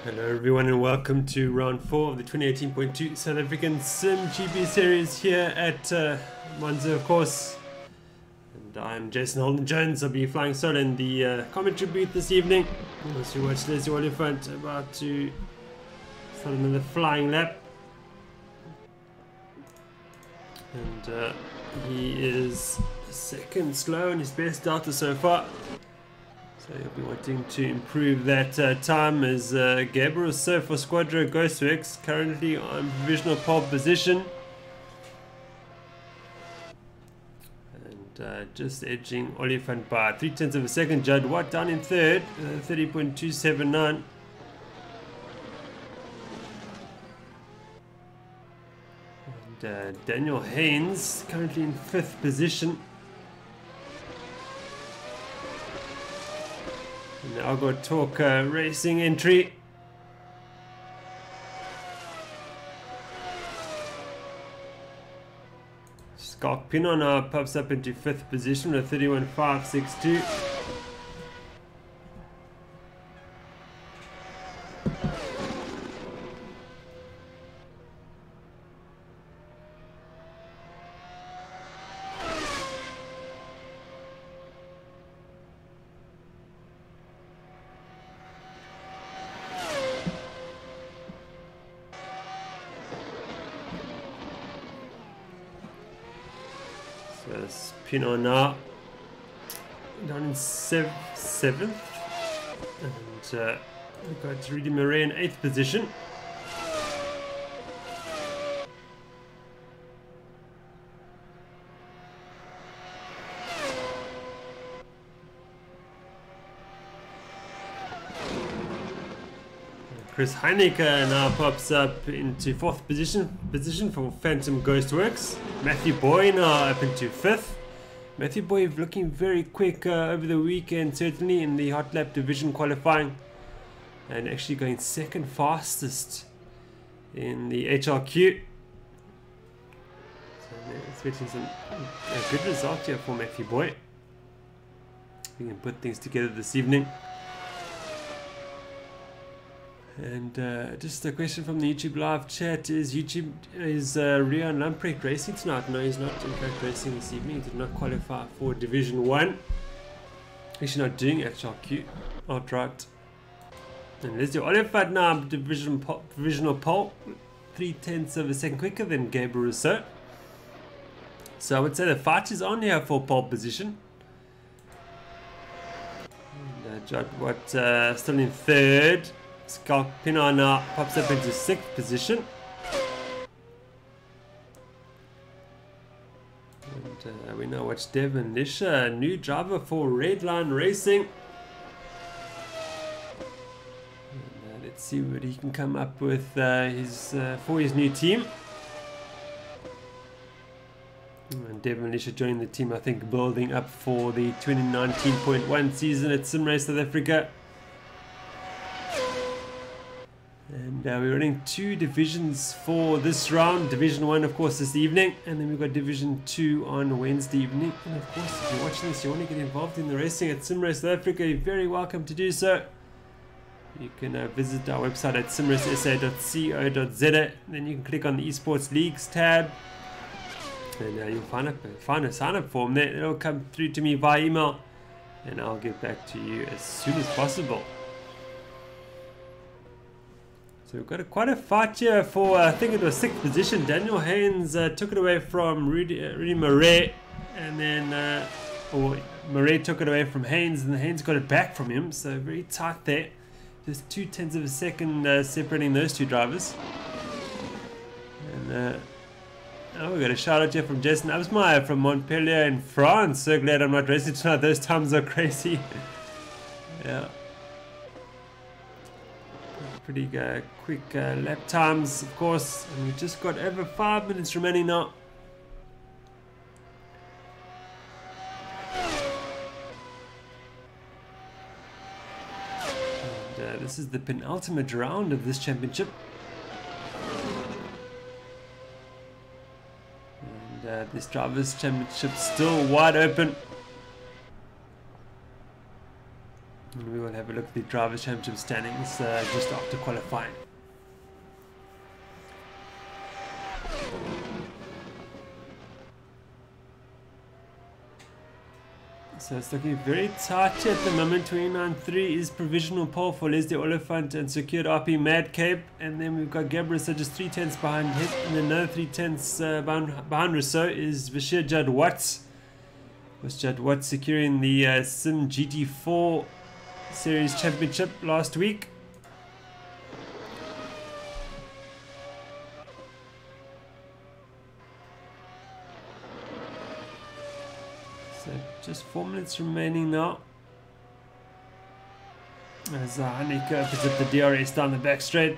Hello everyone and welcome to round 4 of the 2018.2 South African simGP series here at Monza, of course. And I'm Jason Holden-Jones. I'll be flying solo in the commentary booth this evening. As you watch Leslie Oliphant about to start another flying lap. And he is second slow in his best data so far. So he'll be wanting to improve that time as Gabriel so for Squadro Ghostworks currently on provisional pole position. And just edging Oliphant by 0.3 of a second. Judd Watt down in third, 30.279. And Daniel Haynes currently in 5th position. Now I've got Talk Racing entry. Skulk Pinot now pops up into 5th position with 31.562. Pinot now down in 7th, and we've got Rudy Murray in 8th position. Chris Heineke now pops up into 4th position for Phantom Ghostworks. Matthew Boy now up into 5th. Matthew Boy looking very quick over the weekend, certainly in the hot lap division qualifying, and actually going 2nd fastest in the HRQ. So expecting a good result here for Matthew Boy. We can put things together this evening. And just a question from the YouTube live chat: is Rian Lamprecht racing tonight? No, he's not in fact racing this evening. He did not qualify for Division 1. Actually not doing HRQ outright. And Leslie Oliphant now provisional pole, 0.3 of a second quicker than Gabriel Rousseau. So I would say the fight is on here for pole position. And Judd Watt still in 3rd. Skulk Pinot now pops up into 6th position. And we now watch Devon Lisha, new driver for Redline Racing. And, let's see what he can come up with for his new team. And Devon Lisha joining the team, I think, building up for the 2019.1 season at SimRace South Africa. And we're running 2 divisions for this round. Division 1, of course, this evening. And then we've got Division 2 on Wednesday evening. And of course, if you're watching this, you want to get involved in the racing at SimRace South Africa, you're very welcome to do so. You can visit our website at simracesa.co.za. Then you can click on the Esports Leagues tab. And you'll find a sign-up form there. It'll come through to me via email. And I'll get back to you as soon as possible. So we've got quite a fight here for, I think it was 6th position. Daniel Haynes took it away from Rudy Murray, and then, or Murray took it away from Haynes, and Haynes got it back from him. So very tight there. Just 0.2 of a second separating those 2 drivers. And oh, we got a shout out here from Jason Absmeyer from Montpellier in France. So glad I'm not racing tonight. Those times are crazy. Yeah. Pretty quick lap times, of course, and we've just got over 5 minutes remaining now. And this is the penultimate round of this championship. And this Drivers' Championship still wide open. And we will have a look at the Drivers' Championship standings just after qualifying. So it's looking very tight at the moment. 29.3 is provisional pole for Leslie Oliphant and secured RP Madcape. And then we've got Gabriel, so just 3/10 behind him. And then another 3/10 behind Rousseau is Bashir Judd Watts. Was Judd Watts securing the simGT4 Series Championship last week. So just 4 minutes remaining now. As Hanneke opens up the DRS down the back straight.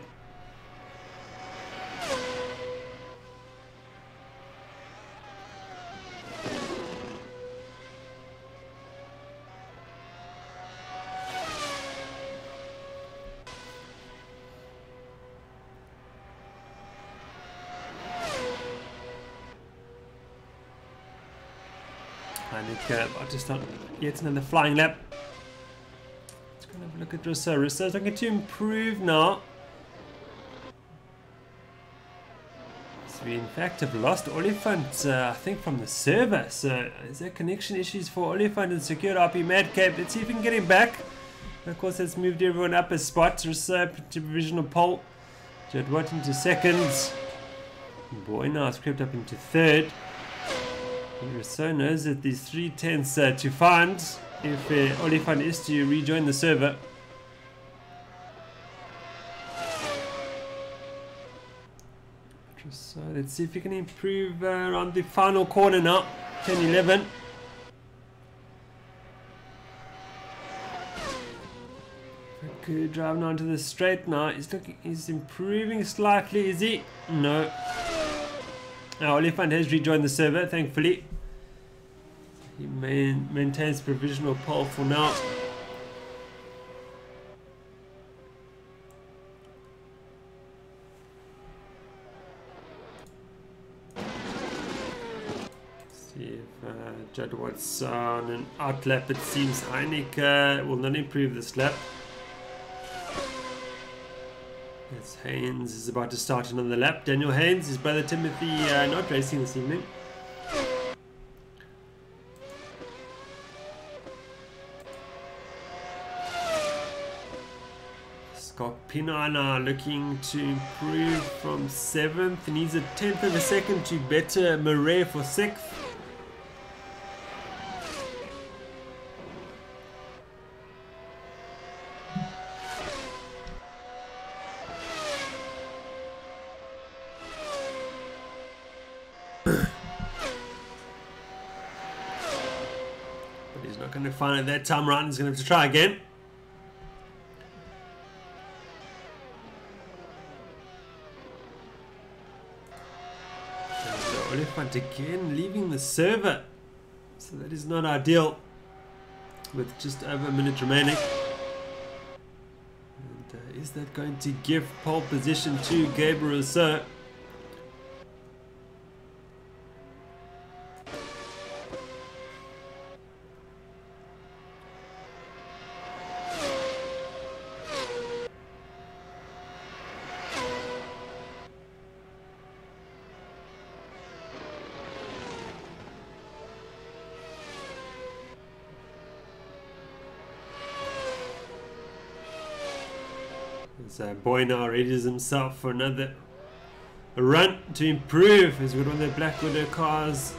Hanneke just on yet another flying lap. Let's go and have a look at Rousseau. Rousseau's looking to improve now. So we in fact have lost Oliphant, I think, from the server. So is there connection issues for Oliphant and secured RP Madcape? Let's see if we can get him back. And of course, that's moved everyone up a spot. Rousseau to provisional pole. Judd Watt into second. Boy now has crept up into third. Rousseau knows that these 3/10 to find if Oliphant is to rejoin the server. So let's see if we can improve around the final corner now. 10-11. Good driving onto the straight now. He's improving slightly, is he? No. Now Oliphant has rejoined the server, thankfully. He maintains provisional pole for now. See if Judd Watts on an out lap. It seems Hanneke will not improve this lap. As Haynes is about to start another lap. Daniel Haynes, his brother Timothy, not racing this evening. Scott Pinana looking to improve from 7th. He needs a 10th of a second to better Murray for 6th. Going to find it that time around. He's going to have to try again. And Oliphant again leaving the server. So that is not ideal. With just over a minute remaining. And is that going to give pole position to Gabriel Rousseau? So Boy now readies himself for another run to improve. He's got one of the Black Widow cars.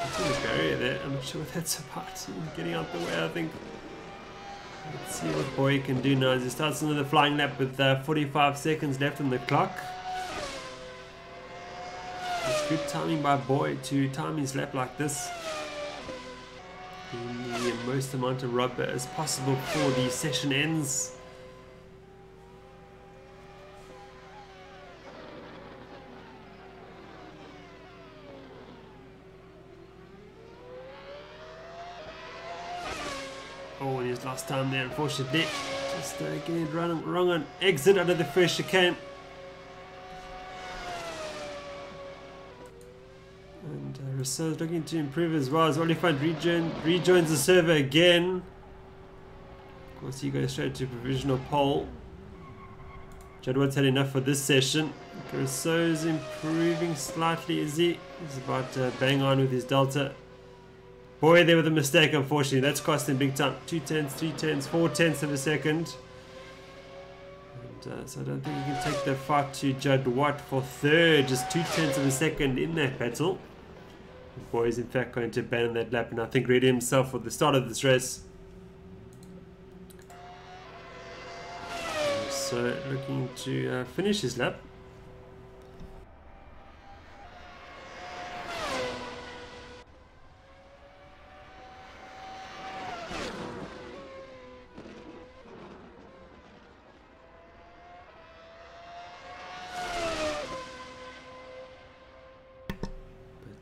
It's in the barrier there. I'm not sure what that's about. Getting out the way, I think. Let's see what Boy can do now as he starts another flying lap with 45 seconds left on the clock. It's good timing by Boy to time his lap like this. In the most amount of rubber as possible before the session ends. Oh, and his last time there, unfortunately. Just getting it wrong on exit out of the first chicane. And Rousseau's looking to improve as well as Oliphant rejoins the server again. Of course, he goes straight to provisional pole. Jadwat's had enough for this session. Rousseau's improving slightly, is he? He's about to bang on with his delta. Boy, there with a mistake, unfortunately. That's cost him big time. 2 tenths, 3 tenths, 4 tenths of a second. And so I don't think he can take the fight to Jadwat for third. Just 2 tenths of a second in that battle. Boy is in fact going to abandon that lap and I think ready himself for the start of this race. So looking to finish his lap.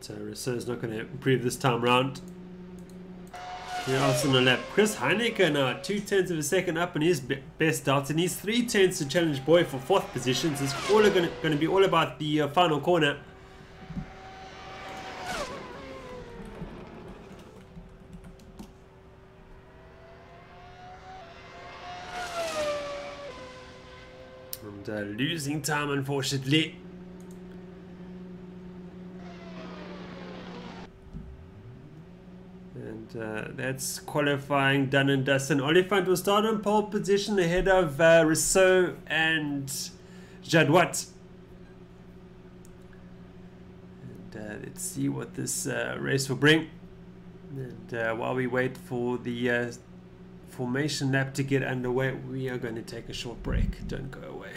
But Rousseau's not going to improve this time round. Here else on the lap, Chris Heineke now 2 tenths of a second up in his best darts and he's 3 tenths to challenge Boy for 4th position. So it's all going to be all about the final corner. And losing time, unfortunately. And that's qualifying done and dusted. Oliphant will start on pole position ahead of Rousseau and Jadwat. And let's see what this race will bring. And while we wait for the formation lap to get underway, we are going to take a short break. Don't go away.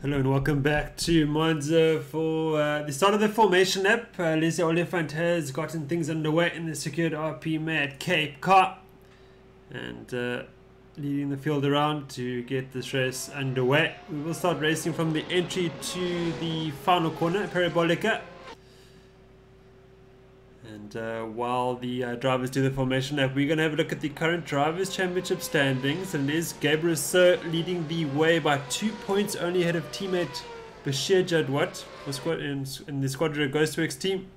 Hello and welcome back to Monza for the start of the formation lap. Leslie Oliphant has gotten things underway in the secured RP Mad Cape car and leading the field around to get this race underway. We will start racing from the entry to the final corner, Parabolica. And while the drivers do the formation lap, we're going to have a look at the current Drivers' Championship standings. And there's Gabriel Sir leading the way by 2 points, only ahead of teammate Bashir Jadwat in the Squadron Ghostworks team.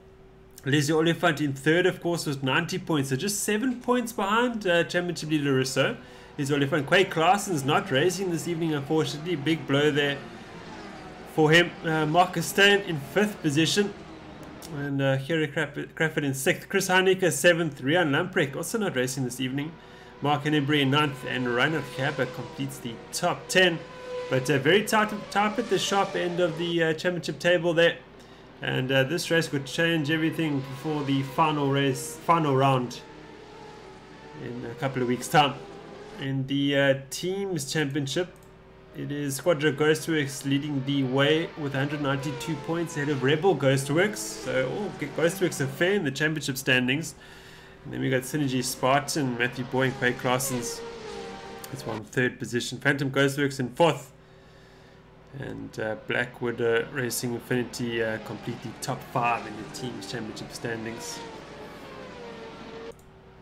Leslie Oliphant in third, of course, was 90 points. So just 7 points behind Championship leader Rousseau. Leslie Oliphant. Quake Claasen's not racing this evening, unfortunately. Big blow there for him. Marcus Stein in 5th position. And Harry Crawford in 6th. Chris Heineke 7th. Rian Lamprecht also not racing this evening. Mark Hennebury in 9th. And Reinhard Gerber completes the top 10. But very tight at the sharp end of the championship table there. And this race could change everything before the final round in a couple of weeks' time. In the teams championship, it is Squadron Ghostworks leading the way with 192 points ahead of Rebel Ghostworks. So all Ghostworks are fair in the championship standings. And then we got Synergy Spartan, Matthew Boy and Craig Claasen's. That's one 3rd position. Phantom Ghostworks in 4th. And Blackwood Racing Infinity completely top 5 in the team's championship standings.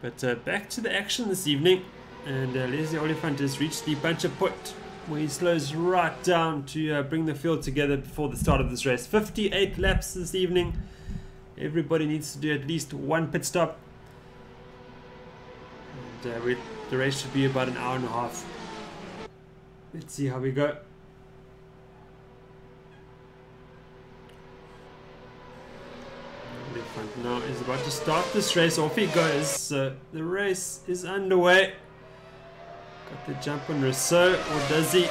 But back to the action this evening. And Leslie Oliphant has reached the bunch of put, where he slows right down to bring the field together before the start of this race. 58 laps this evening. Everybody needs to do at least one pit stop. And the race should be about an hour and a half. Let's see how we go. Oliphant now is about to start this race. Off he goes. The race is underway. Got the jump on Rousseau, or does he?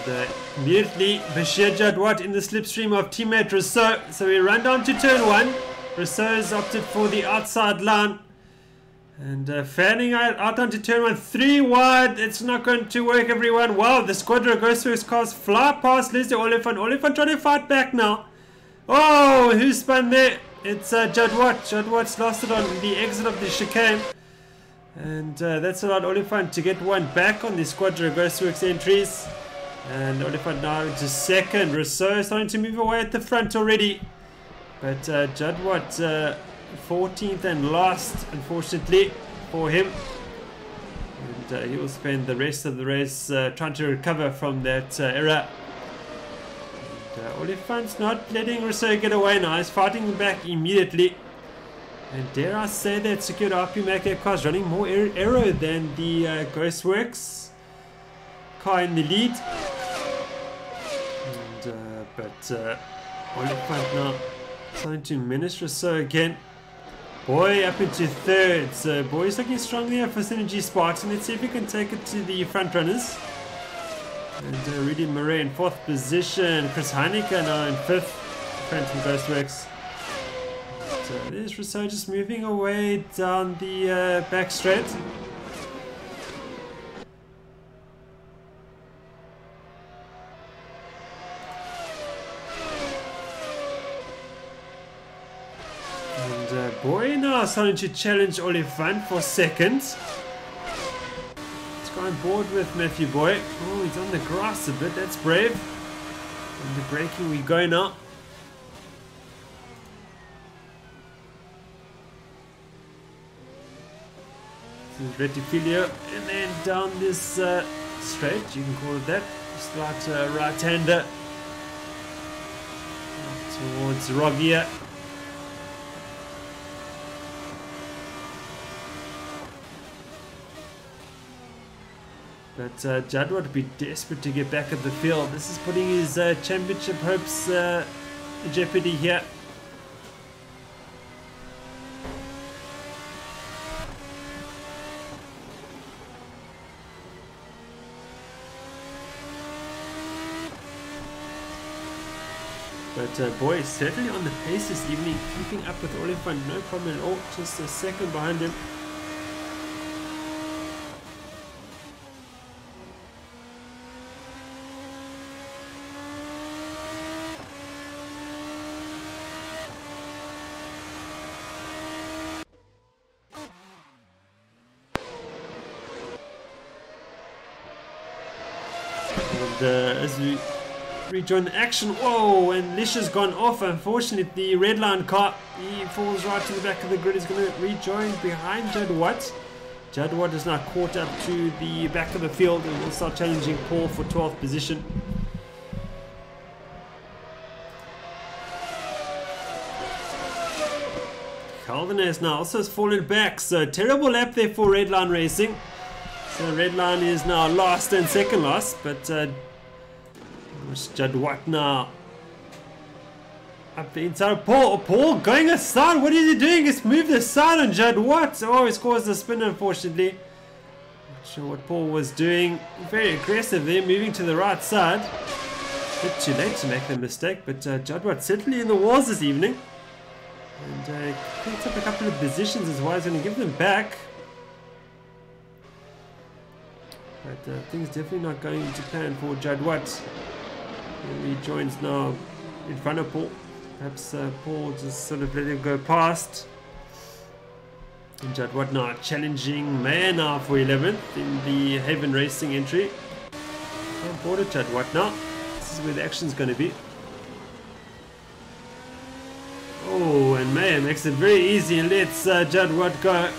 And immediately Bashir Jadwat in the slipstream of teammate Rousseau. So we run down to turn 1. Rousseau has opted for the outside line. And fanning out onto turn 1. 3 wide. It's not going to work, everyone. Wow, the Squadron Ghostworks cars fly past Leslie Oliphant. Oliphant trying to fight back now. Oh, who spun there? It's Jadwat. Jadwat's lost it on the exit of the chicane. And that's allowed Oliphant to get one back on the Squadron Ghostworks entries. And Oliphant now into 2nd. Rousseau starting to move away at the front already. But Jadwat 14th and last, unfortunately, for him. And he will spend the rest of the race trying to recover from that error. Oliphant's not letting Rousseau get away now. He's fighting back immediately. And dare I say that Secured RP Maker car's running more aero than the Ghostworks car in the lead. And, but Oliphant now starting to menace Rousseau again. Boy up into 3rd. So Boy's looking strong there for Synergy Spartan. Let's see if we can take it to the front runners. And Rudy Murray in 4th position. Chris Heineke now in 5th. Phantom Ghostworks. There's Rousseau just moving away down the back straight. And Boy now starting to challenge Oliphant for 2nd. On board with Matthew Boy. Oh, he's on the grass a bit. That's brave. And the braking we go now. This is Retifilio. And then down this straight, you can call it that. Start right-hander towards Rogia. But Jadwat would be desperate to get back at the field. This is putting his championship hopes in jeopardy here. But Boy is certainly on the pace this evening, keeping up with Oliphant, no problem at all. Just a 2nd behind him. And as we rejoin the action. Whoa, and Lish has gone off. Unfortunately, the red line car, he falls right to the back of the grid. He's going to rejoin behind Judd Watt. Judd Watt is now caught up to the back of the field and will start challenging Paul for 12th position. Holden-Jones now also has fallen back, so terrible lap there for Redline Racing. So Redline is now last and second last, but Judd Watt now up the inside of Paul. Paul going aside, what is he doing? He's moved aside on Judd Watt. Oh, he's caused a spin, unfortunately. Not sure what Paul was doing. Very aggressive there, moving to the right side. A bit too late to make the mistake, but Judd Watt certainly in the walls this evening. And picked up a couple of positions as well. He's going to give them back. But things definitely not going to plan for Judd Watt. He joins now in front of Paul. Perhaps Paul just sort of let him go past. And Judd Watt now challenging Mayer now for 11th in the Haven Racing entry. On board of Judd Watt now. This is where the action's going to be. Oh, and Mayer makes it very easy and lets Judd Watt go.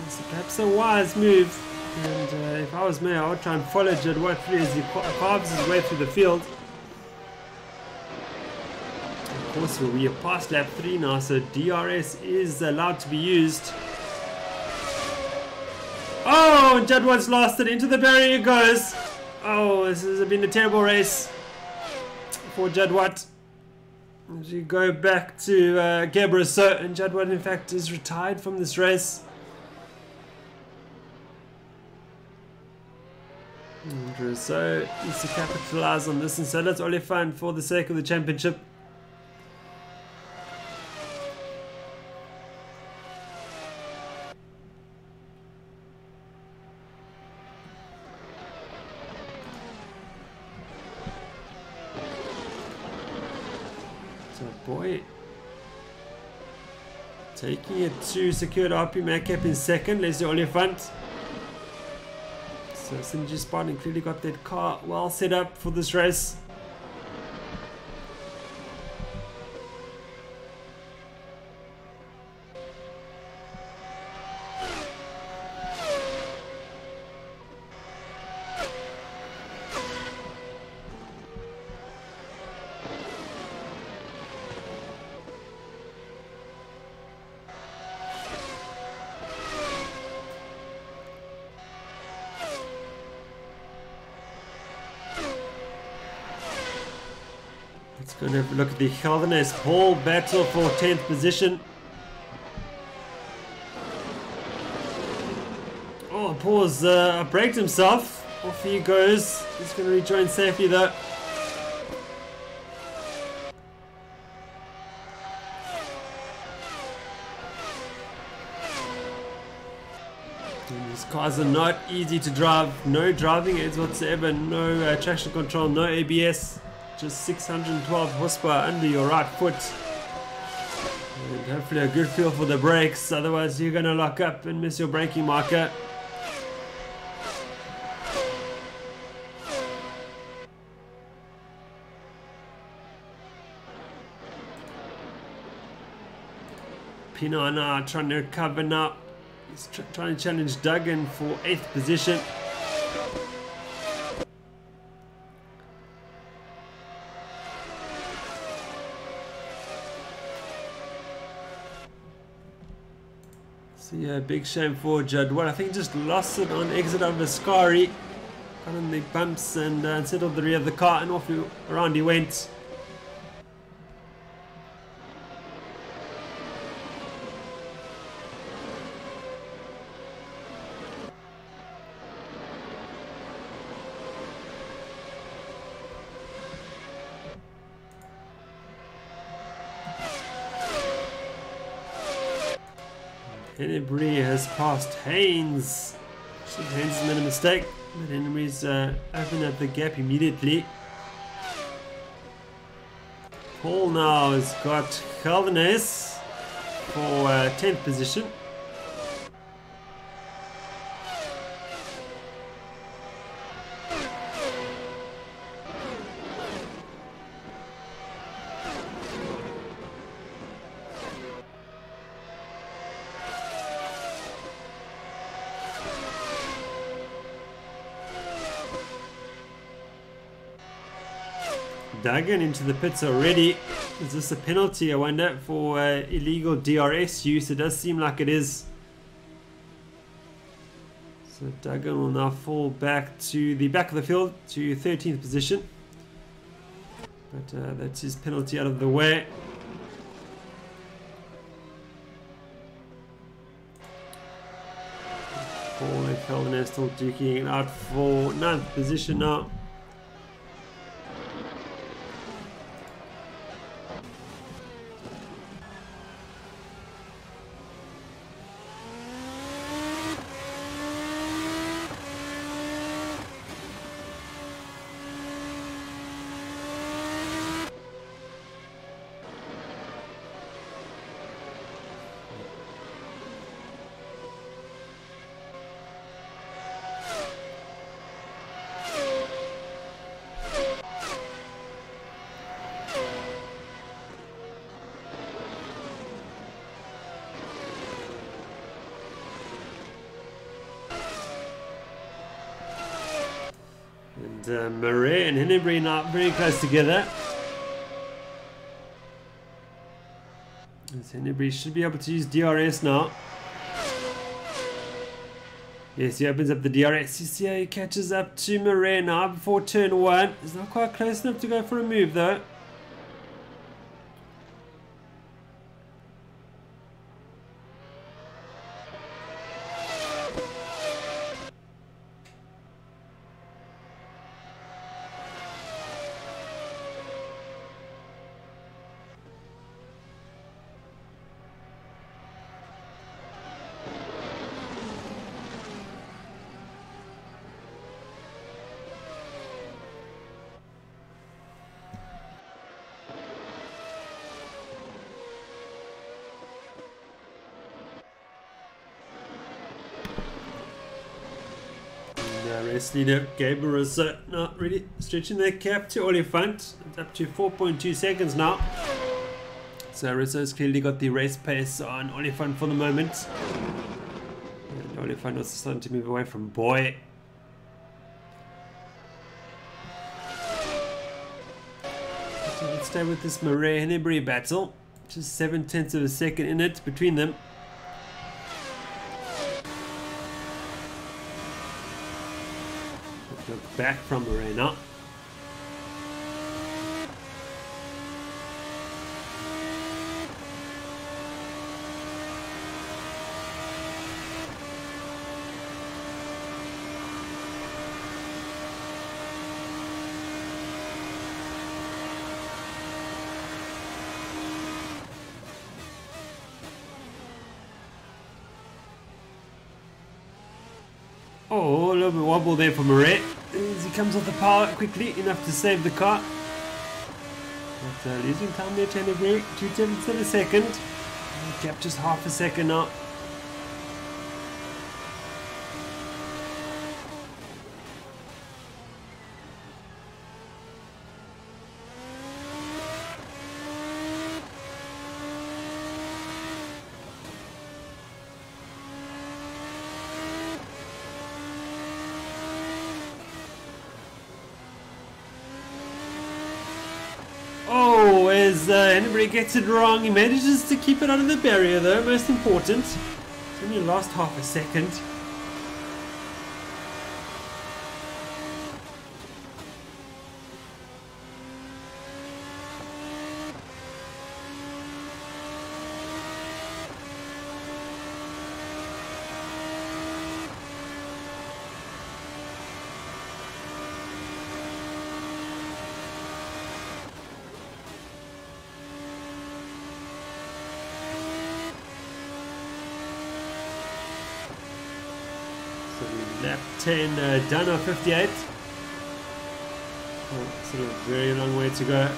It's perhaps a wise move. And if I was Mayer, I would try and follow Judd Watt through as he carves his way through the field. Of course, we are past lap 3 now, so DRS is allowed to be used. Oh, and Judd Watt's lost it. Into the barrier he goes. Oh, this has been a terrible race for Judd Watt. As we go back to Gebra, and Judd Watt in fact is retired from this race. And so needs to capitalize on this, and so that's only fun for the sake of the championship. Boy, taking it to secured RP Madcap in second. Leslie Oliphant. So simGP Spartan clearly got that car well set up for this race. Let's go and have a look at the Holden-Jones Paul battle for 10th position. Oh, Paul's braked himself. Off he goes. He's going to rejoin safely though. These cars are not easy to drive. No driving aids whatsoever. No traction control. No ABS. Just 612 horsepower under your right foot. And hopefully a good feel for the brakes. Otherwise you're going to lock up and miss your braking marker. Pino now trying to recover now. He's trying to challenge Duggan for 8th position. So yeah, big shame for Judd Watt. I think he just lost it on exit of Ascari. Got on the bumps and settled the rear of the car, and off around he went. Hennebury has passed Haynes. Haynes has made a mistake, but Hennebury's opened up the gap immediately. Paul now has got Holden-Jones for 10th position. Duggan into the pits already. Is this a penalty, I wonder, for illegal DRS use? It does seem like it is. So Duggan will now fall back to the back of the field to 13th position. But that's his penalty out of the way. Paul and Holden still duking it out for 9th position now. And Murray and Hennebury now very close together. As Hennebury should be able to use DRS now. Yes, he opens up the DRS. You see how he catches up to Murray now before turn 1. He's not quite close enough to go for a move though. Race leader Gabriel Rousseau not really stretching their cap to Oliphant. It's up to 4.2 seconds now. So Rousseau's clearly got the race pace on Oliphant for the moment. And Oliphant also starting to move away from Boy. So let's stay with this Murray-Hennebury battle. Just 0.7 of a second in it between them. Look back from Arena. Oh, a little bit wobble there for Murray. As he comes off the power quickly enough to save the car. But losing time there to Hennebury. 2/10 of a second. Gap just half a second now. Oh, as Hennebury gets it wrong, he manages to keep it under the barrier though, most important. It's only lost half a second. Lap 10 done on 58. Oh, still a very long way to go.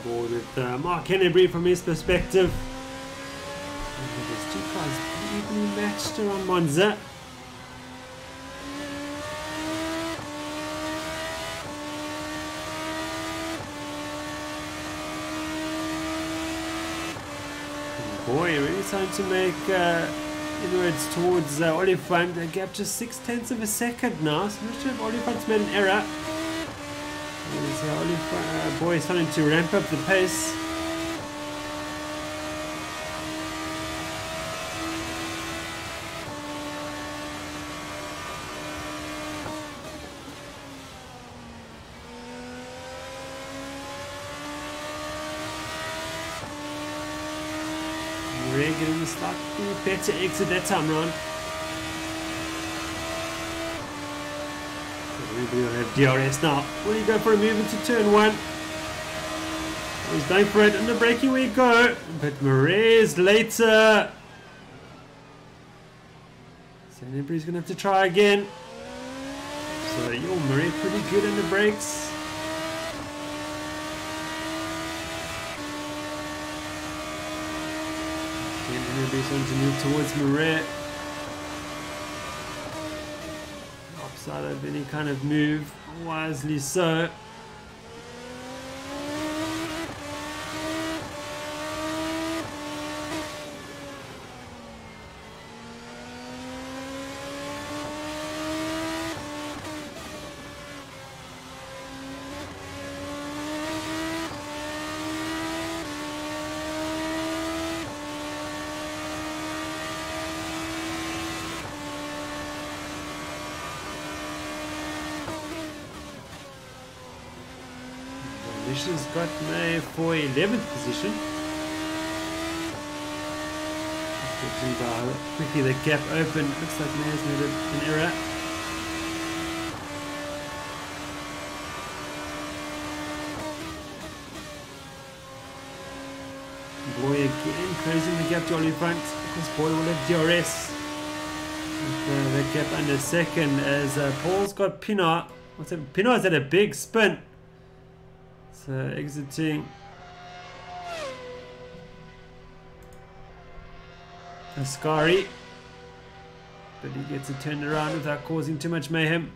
board with Mark Hennebury from his perspective. And there's two cars evenly matched around Monza. Boy, really starting to make inroads towards Oliphant. A gap just 0.6 of a second now. So I'm not sure if Oliphant's made an error. Boy is starting to ramp up the pace. We're getting a slightly better exit that time round. Everybody will have DRS now. Will he go for a move into turn 1? Oh, he's going for it, and the braking we go. But Murray's later. So everybody's going to have to try again. So your Murray pretty good in the brakes. Everybody's going to move towards Murray. Offside of any kind of move, wisely so. Has got May for 11th position. Quickly the gap open. Looks like May has made an error. Boy again closing the gap to Oliphant. Because Boy will have DRS. With that gap under second as Paul's got Pinar. Pinar's had a big spin. So exiting Ascari, but he gets it turned around without causing too much mayhem.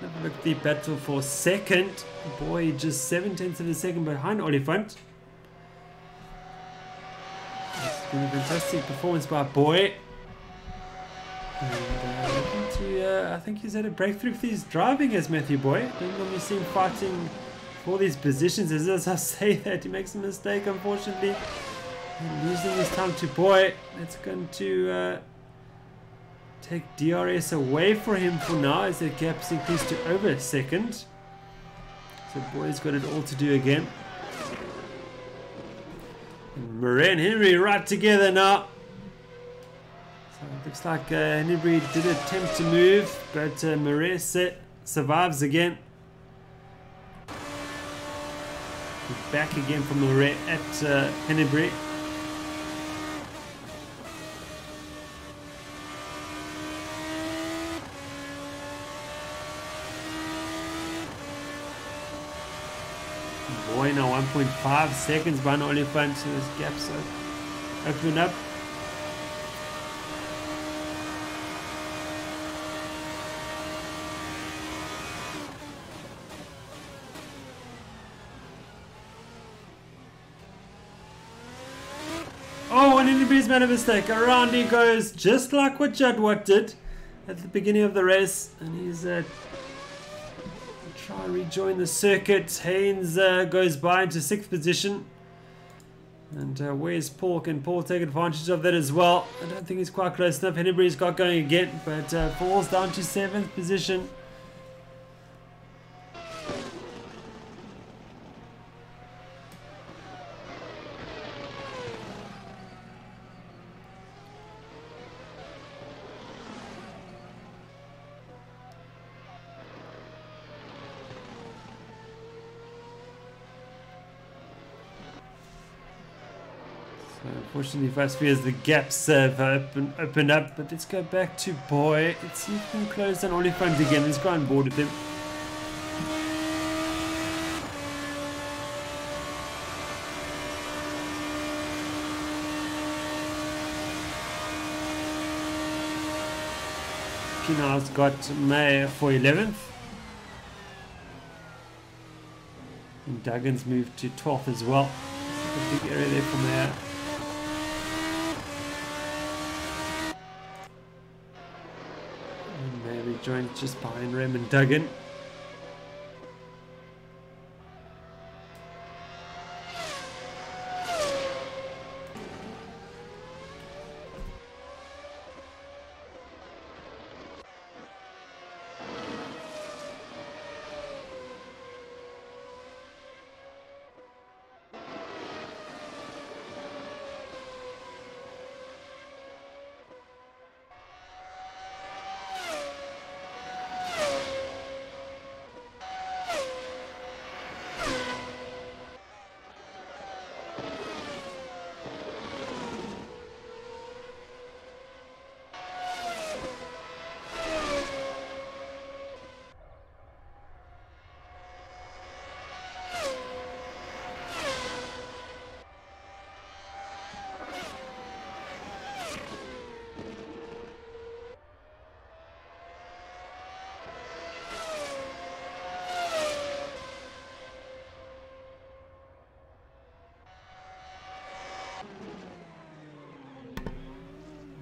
Have a look at the battle for second. Boy, just 0.7 of a second behind Oliphant. It's been a fantastic performance by Boy. And I think he's had a breakthrough with his driving as Matthew Boy. Don't normally see him fighting for these positions. As I say that, he makes a mistake, unfortunately. And losing his time to Boy. That's going to take DRS away for him for now as the gap's increased to over a second. So Boy's got it all to do again. And Murray and Henry right together now. So it looks like Henry did attempt to move, but Murray survives again. Back again from Murray at Henry. Boy now 1.5 seconds behind Oliphant, so this gap's open up. Oh, and Henry's made a mistake. Around he goes, just like what Jadwat did at the beginning of the race, and he's try and rejoin the circuit. Haynes goes by into 6th position. And where's Paul? Can Paul take advantage of that as well? I don't think he's quite close enough. Henry's got going again, but falls down to 7th position. So unfortunately for us, fears the gaps have opened up. But let's go back to Boy. Let's see if we can close down Oliphant again. Let's go on board with him. Pinar's got May for 11th. And Duggan's moved to 12th as well. A big area there for May. And May rejoined just behind Raymond Duggan.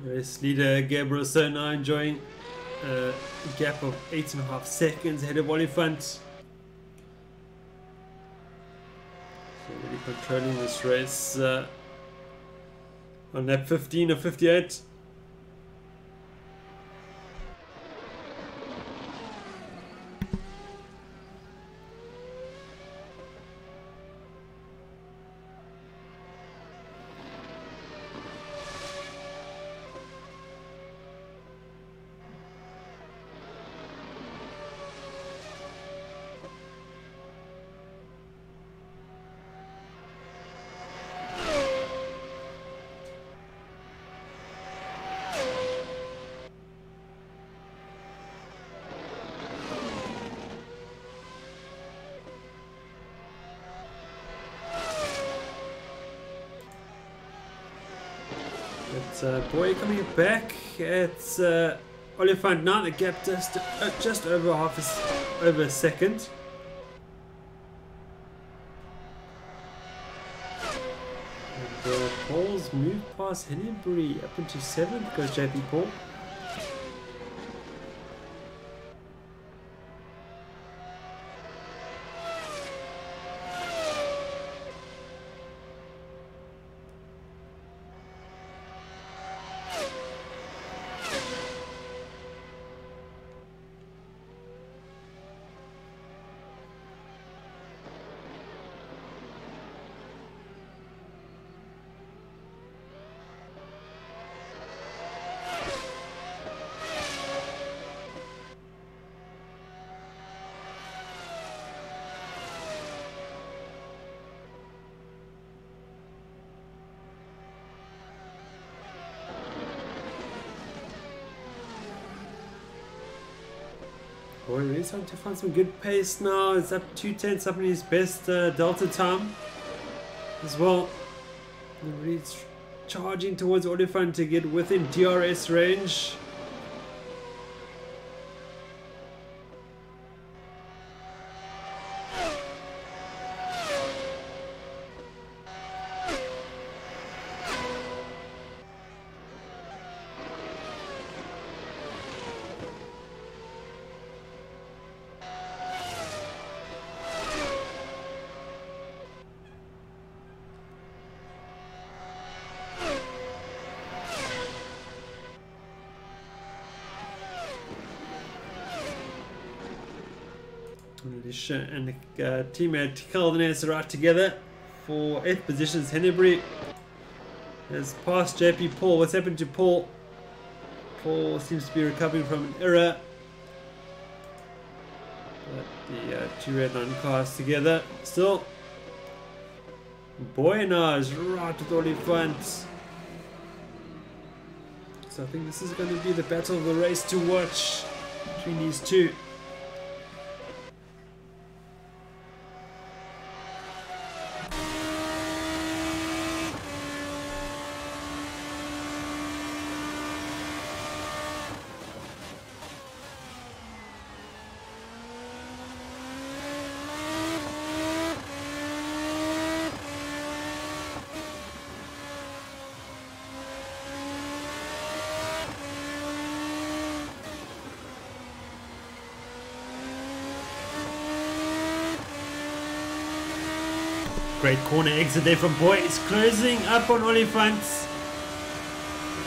Race leader Gabriel Sona enjoying a gap of 8.5 seconds ahead of Oliphant. So really controlling this race on lap 15 of 58. Boy coming back at Oliphant now, the gap just over over a second. And Paul's moved past Hennebury up into 7th, goes JP Paul. Boy, really starting to find some good pace now. It's up 2/10 up in his best Delta time as well. And really charging towards Oliphant to get within DRS range. And the teammate Holden-Jones right together for 8th positions. Hennebury has passed JP Paul. What's happened to Paul? Paul seems to be recovering from an error. But the two red line cars together still. Bueno is right with Oliphant. So I think this is going to be the battle of the race to watch between these two. Great corner exit there from Boy. He's closing up on Oliphant.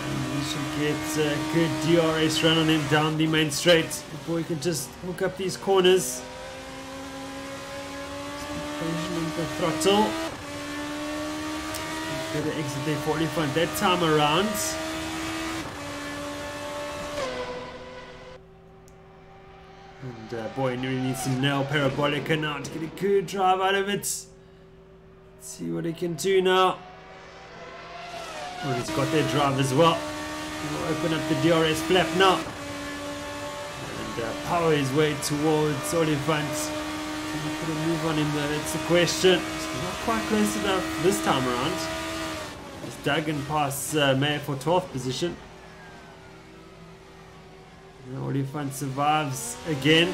And we should get a good DRS run on him down the main straight. Boy can just hook up these corners. Positioning the throttle. Better exit there for Oliphant that time around. And Boy really needs to nail Parabolica now to get a good drive out of it. See what he can do now. Oh, he's got that drive as well. He'll open up the DRS flap now. And power his way towards Oliphant. Can he put a move on him though? That's the question. He's not quite close enough this time around. He's dug and past Mayer for 12th position. Now Oliphant survives again.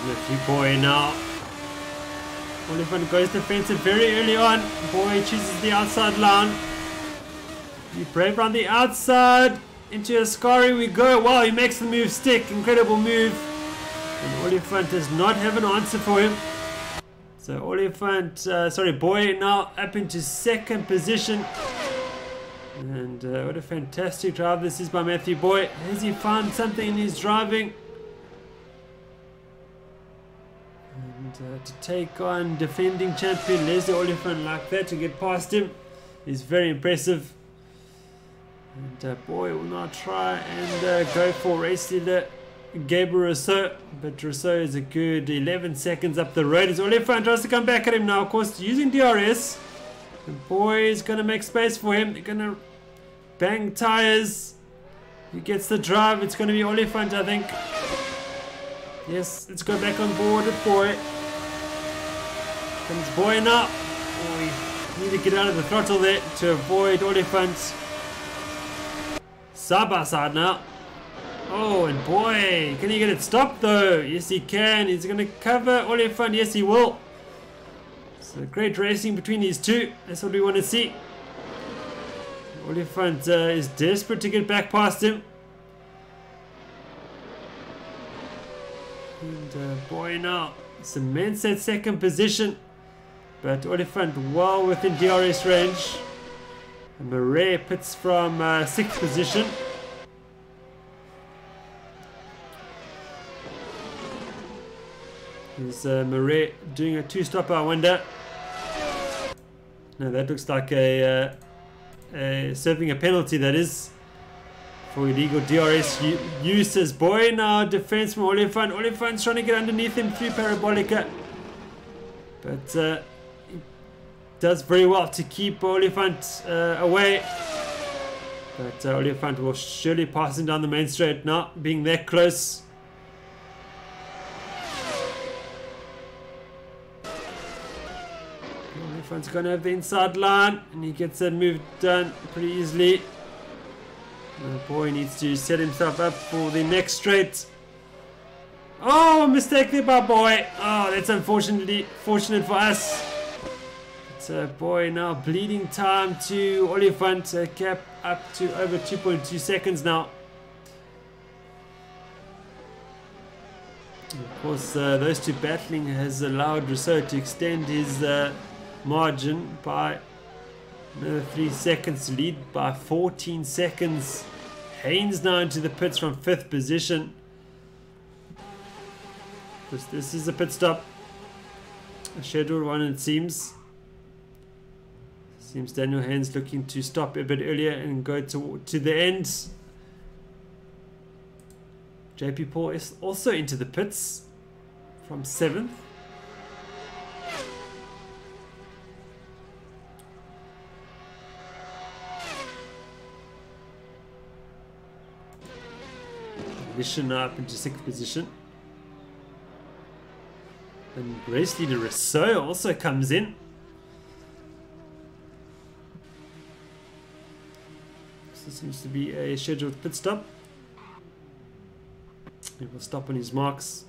Matthew Boy now. Oliphant goes defensive very early on. Boy chooses the outside line. Be brave on the outside. Into Ascari we go. Wow, he makes the move stick. Incredible move. And Oliphant does not have an answer for him. So Boy now up into second position. And what a fantastic drive this is by Matthew Boy. Has he found something in his driving? To take on defending champion Leslie Oliphant like that, to get past him is very impressive. And Boy will now try and go for race leader Gabriel Rousseau, but Rousseau is a good 11 seconds up the road as Oliphant tries to come back at him now, of course using DRS. And Boy is going to make space for him. They're going to bang tires. Who gets the drive? It's going to be Oliphant, I think. Yes, let's go back on board with Boy. Comes Boy now. Oh, we need to get out of the throttle there to avoid Oliphant. Side by side now. Oh, and Boy, can he get it stopped though? Yes, he can. He's going to cover Oliphant. Yes, he will. So great racing between these two. That's what we want to see. Oliphant is desperate to get back past him. And Boy now cements that second position, but Oliphant well within DRS range. And Murray pits from 6th position. Is Murray doing a 2-stop, I wonder? No, that looks like serving a penalty, that is, for illegal DRS use. As Boy now defense from Oliphant. Oliphant's trying to get underneath him through Parabolica, but he does very well to keep Oliphant away. But Oliphant will surely pass him down the main straight now, being that close. Oliphant's going to have the inside line, and he gets that move done pretty easily. Boy needs to set himself up for the next straight. Oh, mistake there by Boy. Oh, that's unfortunately fortunate for us. But Boy now bleeding time to Oliphant. Cap up to over 2.2 seconds now. course, those two battling has allowed Rousseau to extend his margin by another 3 seconds, to lead by 14 seconds. Haynes now into the pits from 5th position. This is a pit stop, a scheduled one, it seems. Seems Daniel Haynes looking to stop a bit earlier and go to the end. JP Paul is also into the pits from 7th. Mission up into 6th position. And race leader Rousseau also comes in. This seems to be a scheduled pit stop. He will stop on his marks.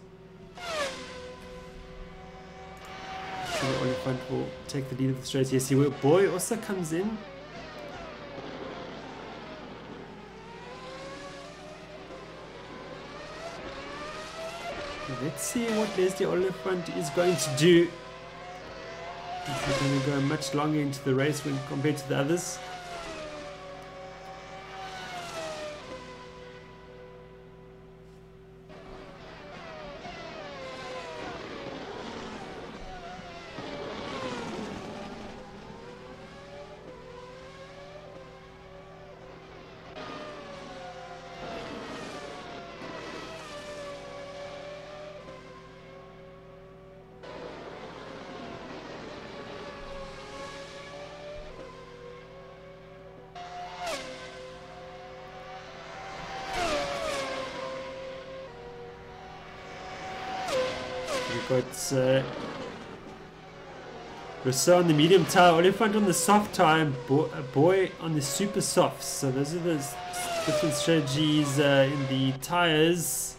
So the Oliphant will take the lead of the straight. Yes, he will. Boy also comes in. Let's see what Leslie Oliphant is going to do. He's going to go much longer into the race when compared to the others. We've got Rousseau on the medium tire, Oliphant on the soft tire, and Boy on the super soft. So those are the different strategies in the tires.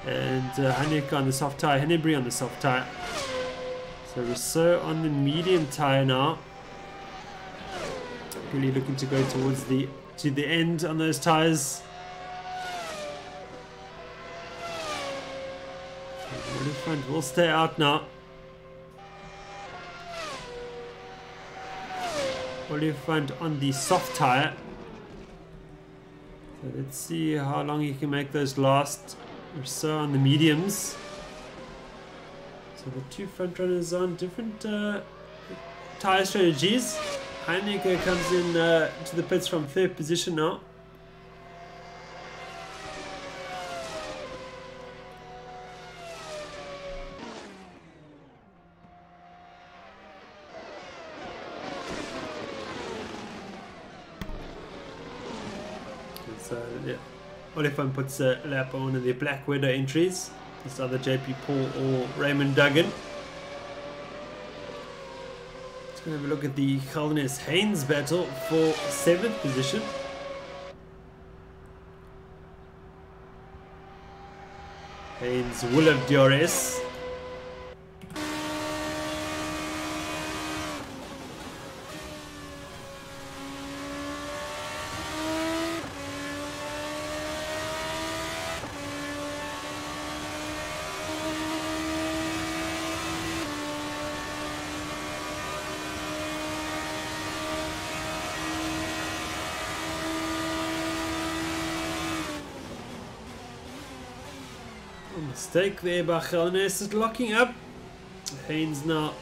And Haneke on the soft tire, Hennebury on the soft tire. So Rousseau on the medium tire now. Really looking to go towards the end on those tires. Oliphant will stay out now. Oliphant on the soft tire. So let's see how long he can make those last. Rousseau on the mediums. So the two front runners on different tire strategies. Haneke comes in to the pits from 3rd position now. So yeah, Oliphant puts a lap on one of the Black Widow entries. It's either JP Paul or Raymond Duggan. Let's go have a look at the Holden-Haynes battle for 7th position. Haynes will have DRS. Mistake there by Holden-Haynes, is locking up. Haynes now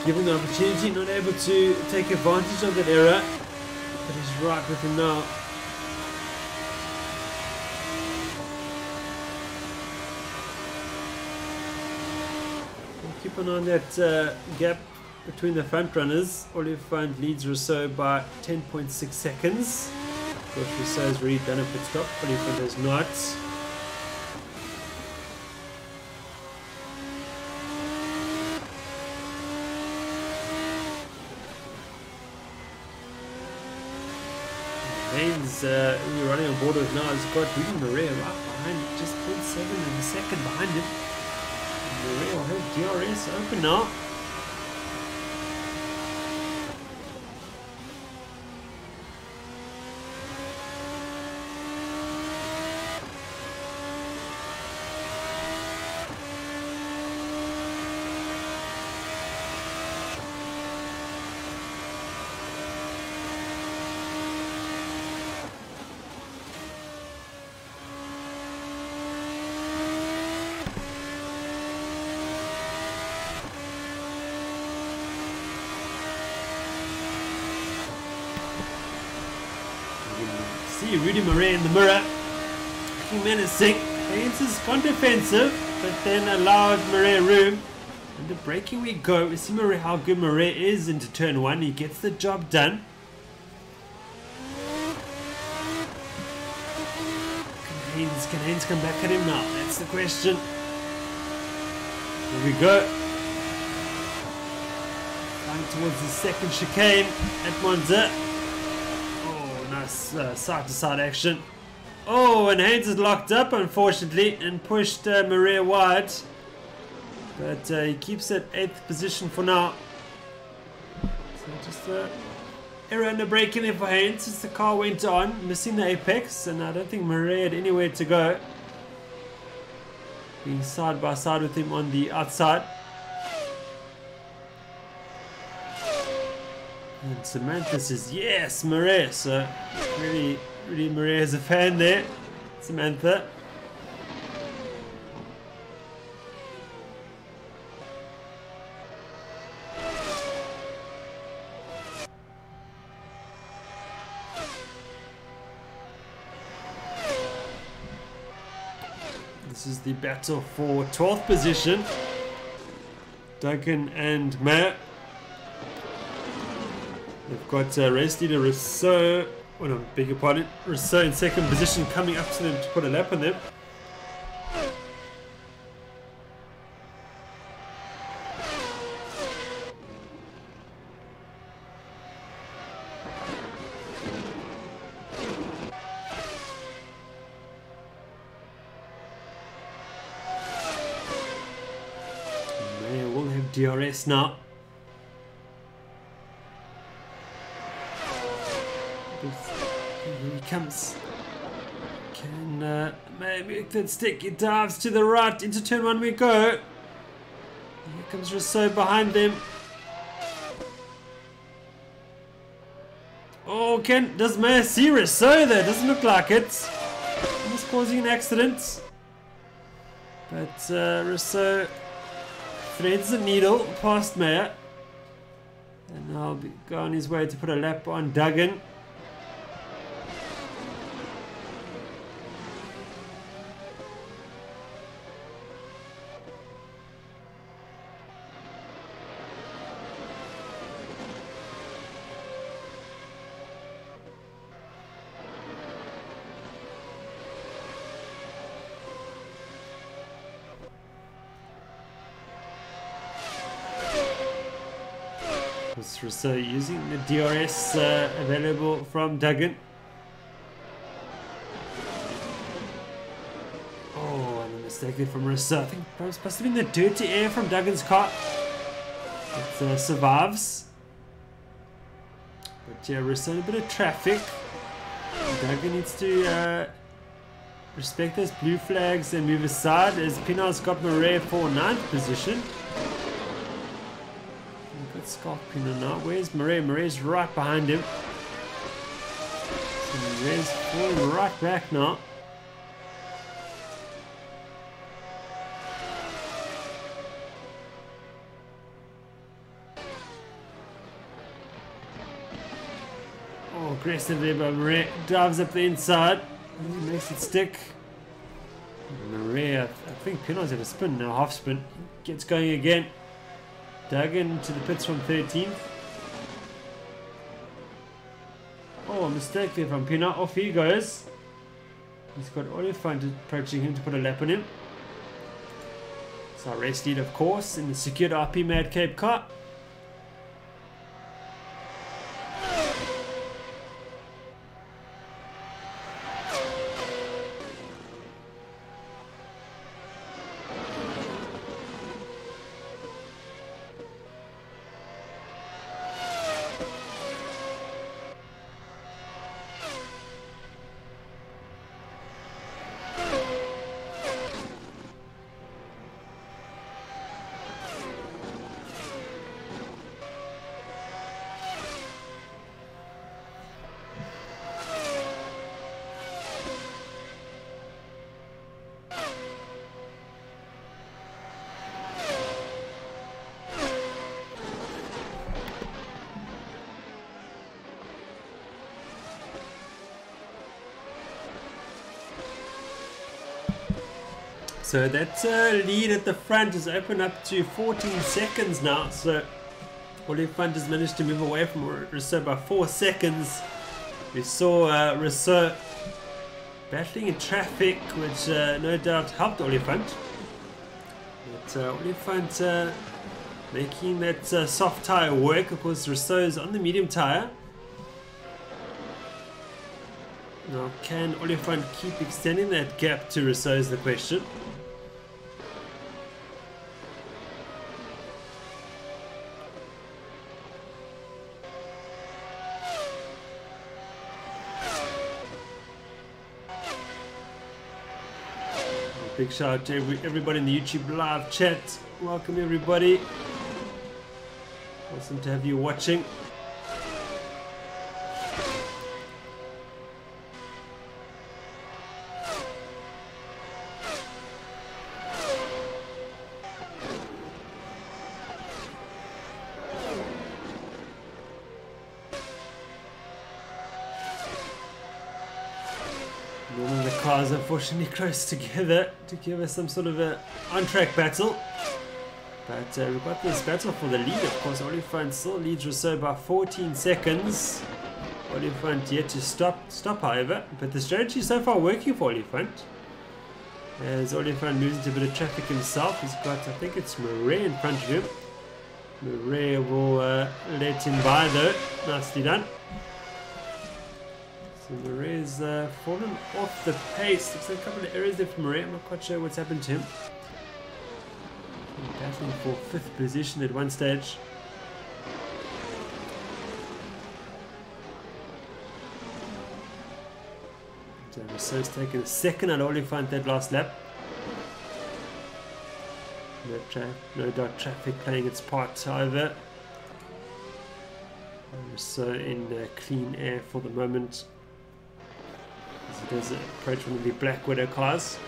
given the opportunity, not able to take advantage of that error, but he's right with him now. We'll keep an eye on that gap between the front runners. Oliphant leads Rousseau by 10.6 seconds. Of course, Rousseau has already done a pit stop, Oliphant has not. Haynes, who we're running on board with now, has got Rudy Maria right behind, just 0.7 of a second behind him. Maria will have DRS open now. see Rudy Murray in the mirror. Looking menacing. Haynes has gone defensive, but then allowed Murray room. Into braking we go. We see Murray, how good Murray is into turn 1. He gets the job done. Can Haynes come back at him now? That's the question. Here we go. Flying towards the second chicane at Monza. Oh, nice side-to-side action. Oh, and Haynes is locked up, unfortunately, and pushed Maria wide. But he keeps at 8th position for now. So just error in the braking there for Haynes as the car went on, missing the apex, and I don't think Maria had anywhere to go. Being side by side with him on the outside. And Samantha says, yes, Maria. So really Maria is a fan there. Samantha. This is the battle for 12th position. Duncan and Matt. They've got race leader Rousseau. Oh no, beg your pardon. Rousseau in 2nd position, coming up to them to put a lap on them. DRS now. Here he comes. Can make that stick. He dives to the right. Into turn 1 we go. Here comes Rousseau behind them. Oh, does Maya see Rousseau there? Doesn't look like it. Almost causing an accident. But Rousseau threads the needle past Mayer, and now go on his way to put a lap on Duggan. Rousseau using the DRS available from Duggan. Oh, and a mistake there from Rousseau. I think that was supposed to be the dirty air from Duggan's car. It survives. But yeah, Rousseau in a bit of traffic. Duggan needs to respect those blue flags and move aside as Pinar's got Marais for 9th position. Scorpino now. Where's Marais? Marais right behind him. So Marais falling right back now. Oh, aggressive there by Marais. Dives up the inside. He makes it stick. Marais, I think Pinar's at a spin now, half spin. Gets going again. Duggan to the pits from 13th. Oh, a mistake there from Pina. Off he goes. He's got Oliphant approaching him to put a lap on him. It's our race lead, of course, in the secured RP Mad Cape car. So that lead at the front is open up to 14 seconds now. So Oliphant has managed to move away from Rousseau by 4 seconds. We saw Rousseau battling in traffic, which no doubt helped Oliphant. But Oliphant making that soft tyre work. Of course, Rousseau is on the medium tyre. Now, can Oliphant keep extending that gap to Rousseau is the question. Big shout out to everybody in the YouTube live chat. Welcome everybody. Awesome to have you watching. The cars unfortunately close together to give us some sort of a on-track battle. But we've got this battle for the lead. Of course, Oliphant still leads Rousseau by 14 seconds. Oliphant yet to stop however. But the strategy so far working for Oliphant. As Oliphant moves into a bit of traffic himself, he's got, I think it's Murray in front of him. Murray will let him by though. Nicely done. So Murray's fallen off the pace. Looks like a couple of errors there for Murray. I'm not quite sure what's happened to him. Battling for 5th position at one stage. So Rousseau's taken a second at Oliphant that last lap. No doubt traffic playing its part however. Rousseau in clean air for the moment. As he does approach one of the Black Widow cars.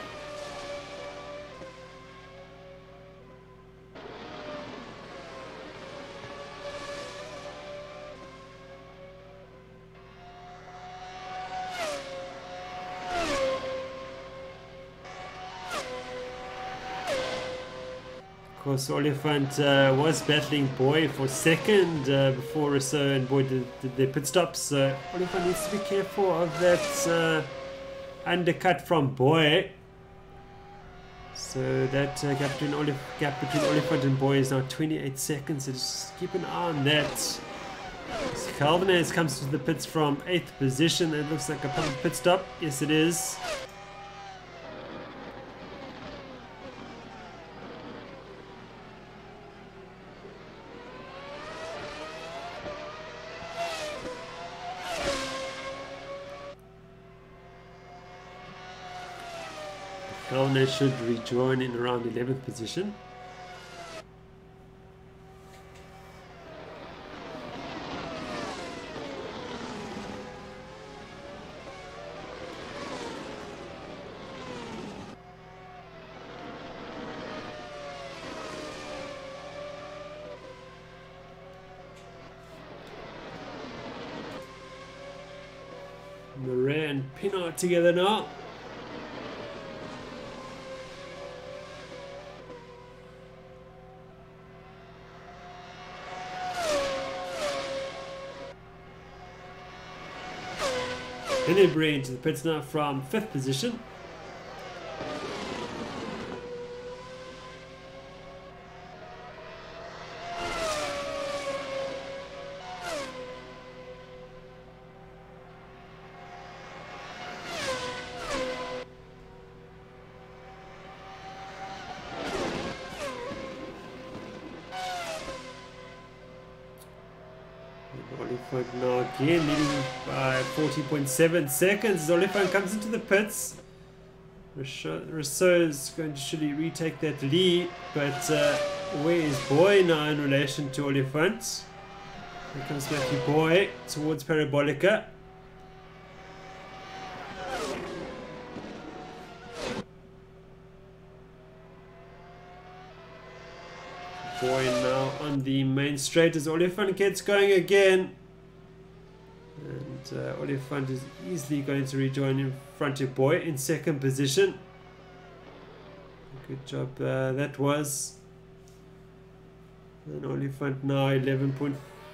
Of course, Oliphant was battling Boy for second before Rousseau and Boy did their pit stops. So Oliphant needs to be careful of that undercut from Boy. So that gap between Oliphant and Boy is now 28 seconds. So just keep an eye on that. Holden-Jones comes to the pits from 8th position. It looks like a public pit stop. Yes, it is. Holden-Jones should rejoin in around 11th position. Murray and Pinot together now. Murray into the pits now from 5th position. Oliphant now again leading by 40.7 seconds as Oliphant comes into the pits. Rousseau is going to surely retake that lead, but where is Boy now in relation to Oliphant? Here comes Matthew Boy towards Parabolica. Boy now on the main straight as Oliphant gets going again. And Oliphant is easily going to rejoin in front of Boy in 2nd position. Good job that was. And Oliphant now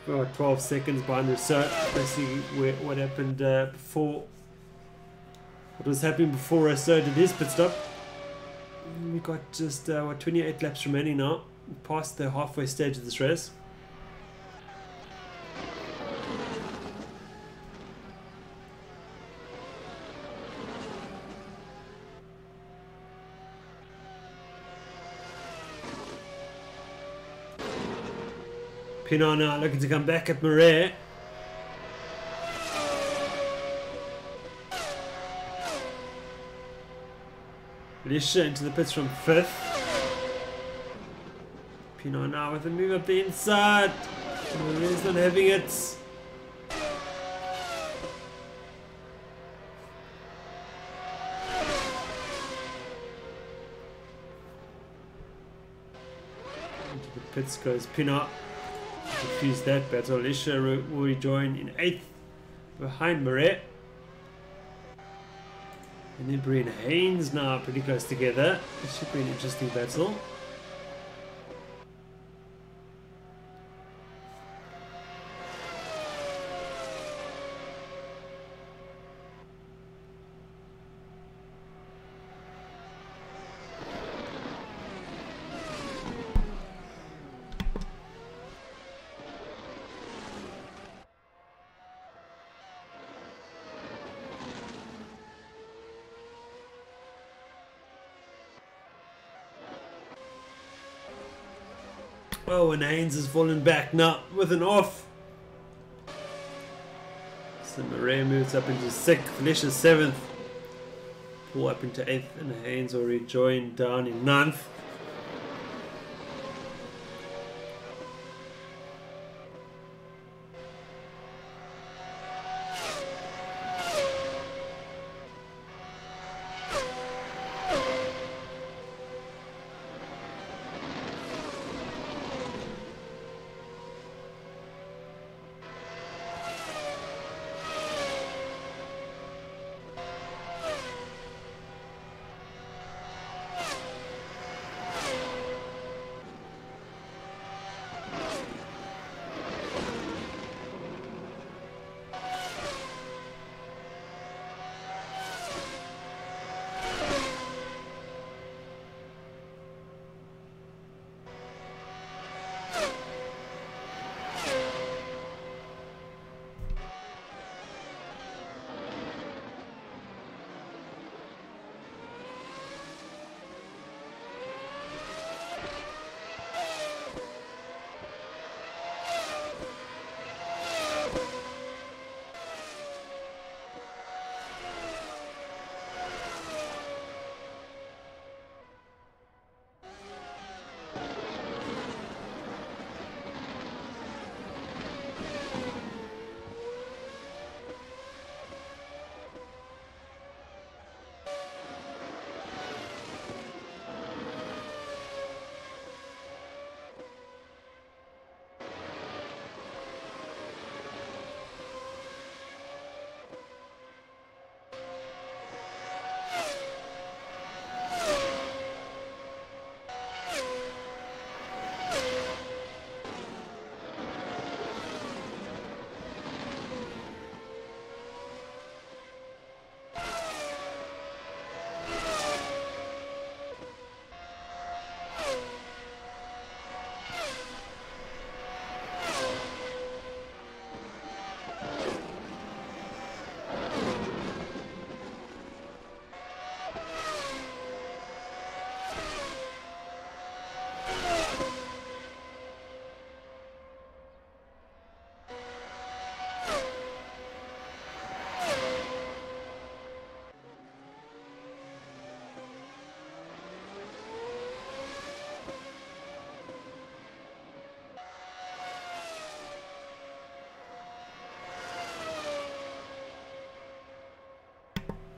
12 seconds behind Rousseau. Basically what happened before. What was happening before Rousseau did his pit stop. We got just 28 laps remaining now. Past the halfway stage of this race. Pinot now looking to come back at Marais. Lisha into the pits from 5th. Pinot now with a move up the inside. Marais not having it. Into the pits goes Pinot. Refuse that battle. Lisha will rejoin in 8th behind Marais. And then Bree and Haynes now pretty close together. It should be an interesting battle. Oh, and Haynes has fallen back now with an off. So Marais moves up into 6th, Lisha 7th. Paul up into 8th, and Haynes will rejoin down in 9th.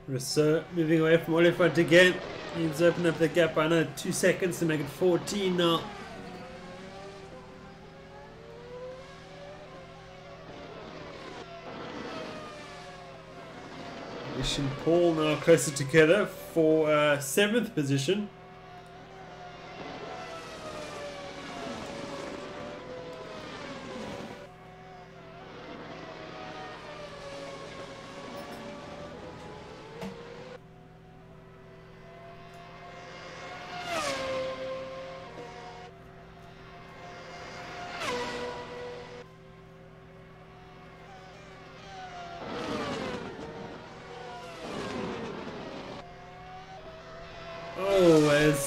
Rousseau moving away from Oliphant again. He's opened up the gap by another 2 seconds to make it 14 now. Wish and Paul now closer together for 7th position.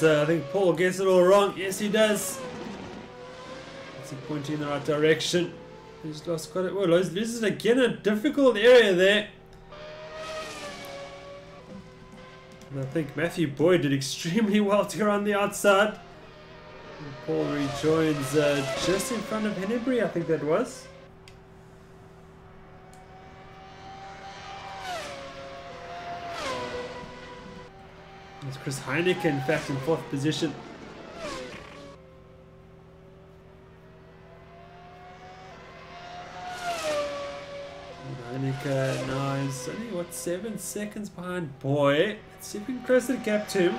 I think Paul gets it all wrong. Yes, he does. It's pointing in the right direction. He's lost quite it. Well, loses again a difficult area there. And I think Matthew Boyd did extremely well to go around the outside. And Paul rejoins just in front of Hennebury, I think that was. It's Chris Heineke, in fact, in 4th position. Heineke now is only, what, 7 seconds behind Boy. Let's see if we can close the gap to him.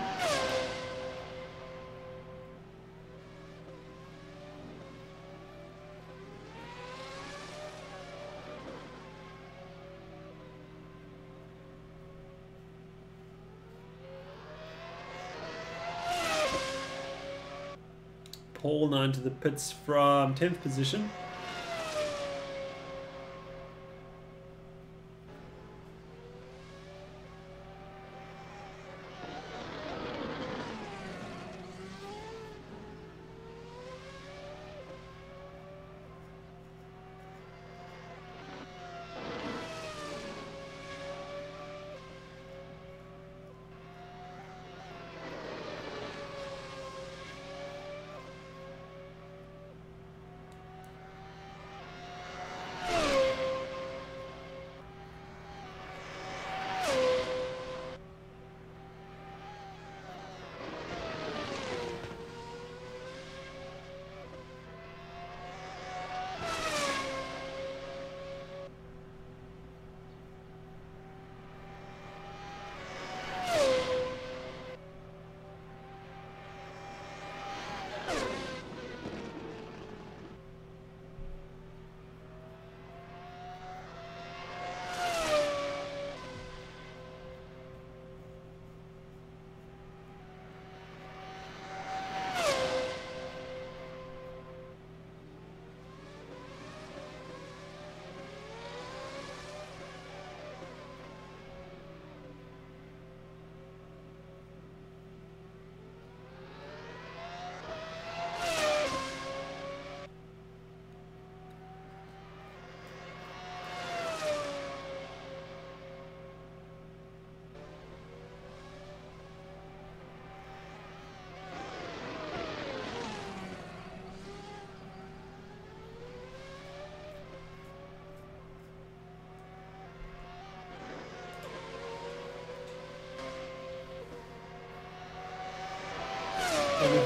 Paul now into the pits from 10th position.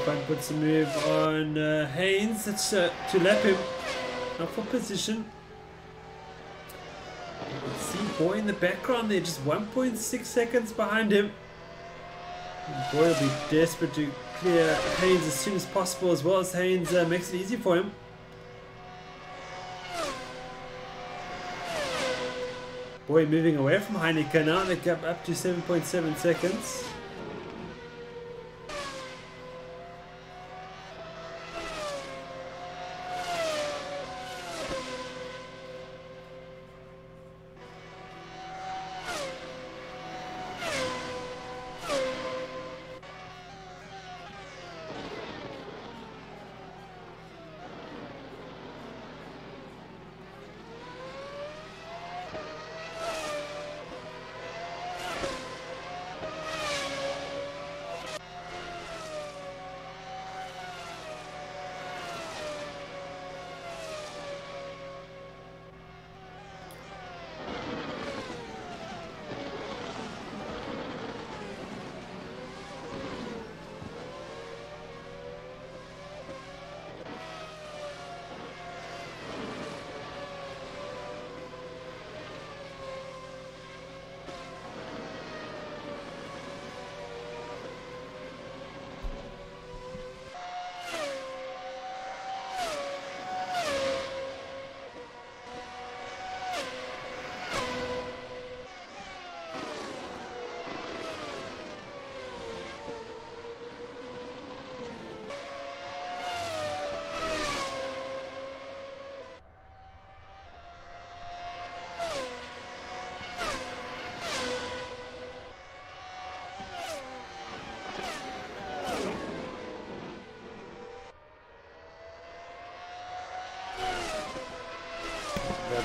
Front puts a move on Haynes. That's to lap him. Not for position. You can see Boy in the background there, just 1.6 seconds behind him. And Boy will be desperate to clear Haynes as soon as possible, as well as Haynes makes it easy for him. Boy moving away from Heineke now. They gap up to 7.7 seconds.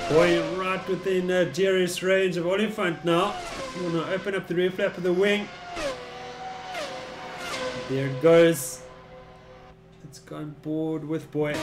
Boy, right within DRS range of Oliphant now. You want to open up the rear flap of the wing. There it goes. It's gone board with Boy.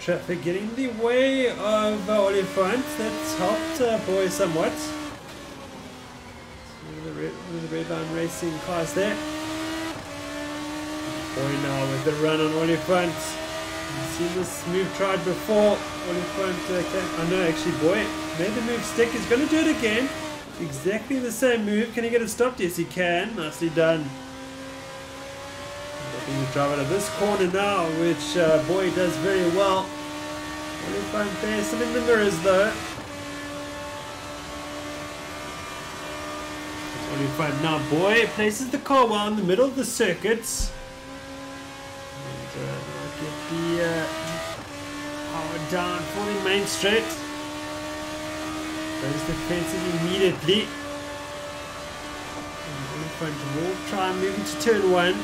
Traffic getting in the way of Oliphant. That's helped Boy somewhat. So the red line racing cars there. Boy now with the run on Oliphant. You've seen this move tried before. Oliphant can, oh no, actually Boy made the move stick. He's going to do it again. Exactly the same move. Can he get it stopped? Yes, he can. Nicely done. Looking to drive out of this corner now, which Boy does very well. Oliphant there, some in the mirrors though. Oliphant now, Boy places the car well in the middle of the circuit. And get the power down for the main straight. Goes defensive immediately. And Oliphant will try and move into turn 1.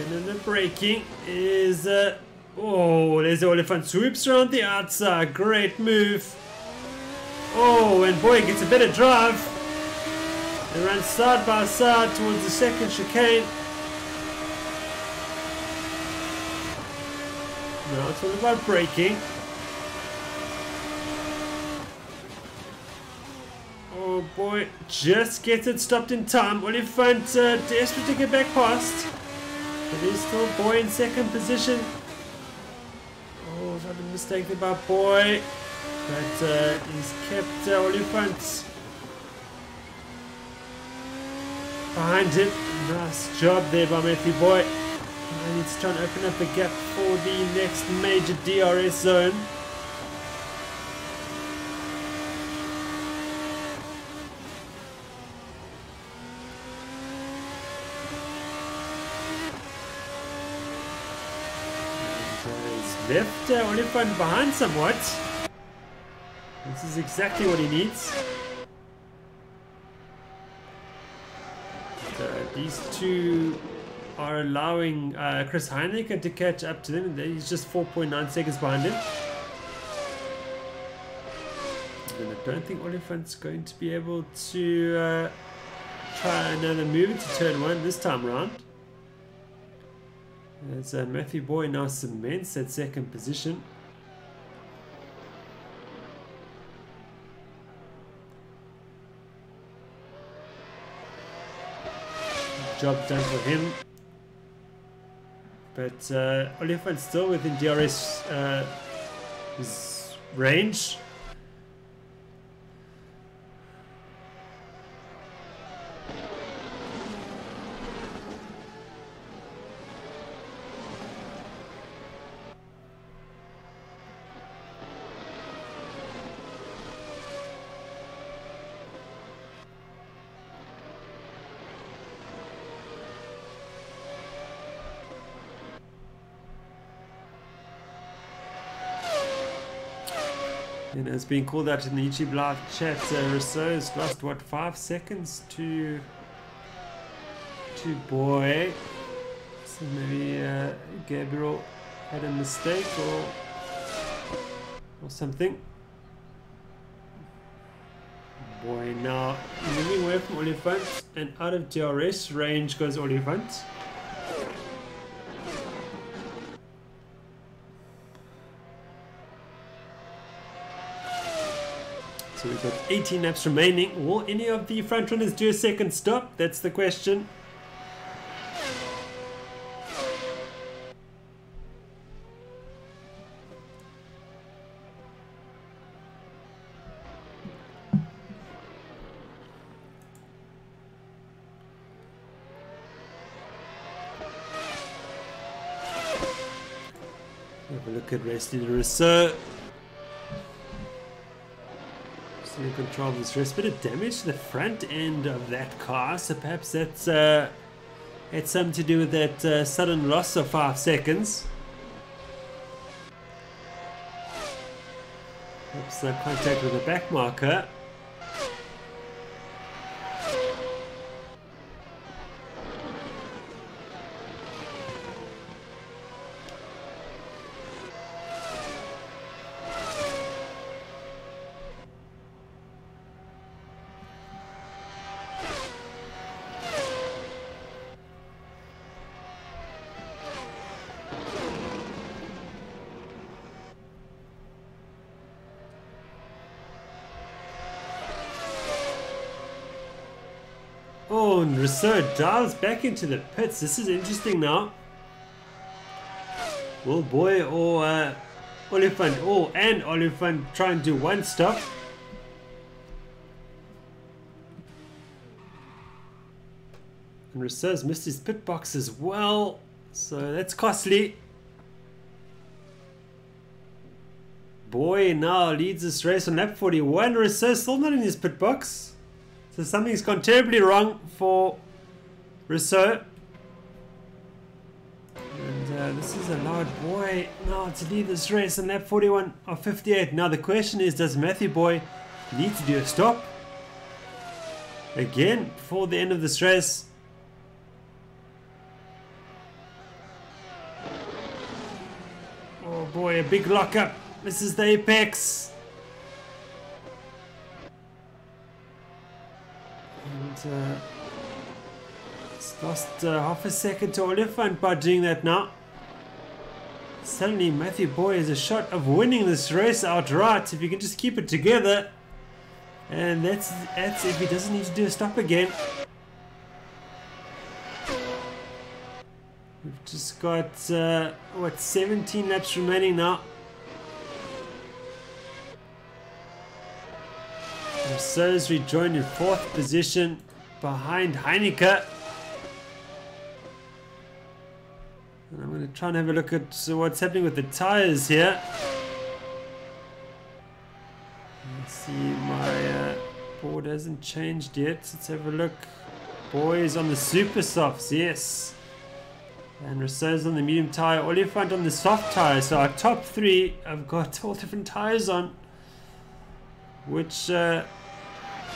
And the braking is oh, there's the Oliphant swoops around the outside. Great move. Oh, and Boy gets a better drive. They run side by side towards the second chicane. Now it's all about braking. Oh Boy, just gets it stopped in time. Oliphant desperate to get back past. But there's still Boy in second position. Oh, not a mistake there by Boy. But he's kept Oliphant behind him. Nice job there by Matthew Boy. Now he needs to try and open up the gap for the next major DRS zone. Left Oliphant behind somewhat. This is exactly what he needs. These two are allowing Chris Heineken to catch up to them. He's just 4.9 seconds behind him. And I don't think Oliphant's going to be able to try another move into turn 1 this time around. As Matthew Boy now cements that second position. Job done for him. But Oliphant's still within DRS range. And it's being called out in the YouTube live chat. Rousseau's lost what, 5 seconds to Boy. So maybe Gabriel had a mistake or something. Boy now moving away from Oliphant, and out of DRS range goes Oliphant. So we've got 18 laps remaining. Will any of the front runners do a second stop? That's the question. a look at race leader Rousseau. Still in control of this race. Bit of damage to the front end of that car, so perhaps that's had something to do with that sudden loss of 5 seconds. Perhaps contact with the back marker. Oh, and Rousseau dives back into the pits. This is interesting now. Will Boy or Oliphant, and Oliphant try and do one stop. And Rousseau's missed his pit box as well, so that's costly. Boy now leads this race on lap 41. Rousseau still not in his pit box. So something's gone terribly wrong for Rousseau. And this is allowed Boy now to lead this race on lap 41 of 58. Now the question is, does Matthew Boy need to do a stop again before the end of this race? Oh boy, a big lockup. This is the apex. And it's lost half a second to Oliphant by doing that now. Suddenly Matthew Boy has a shot of winning this race outright if he can just keep it together. And that's if he doesn't need to do a stop again. We've just got, 17 laps remaining now. Rousseau's rejoined in 4th position behind Heineke. And I'm going to try and have a look at what's happening with the tires here. Let's see, my board hasn't changed yet. Let's have a look. Boys on the super softs, yes. And Rousseau's on the medium tire, Oliphant on the soft tire. So our top 3 have got all different tires on. Which,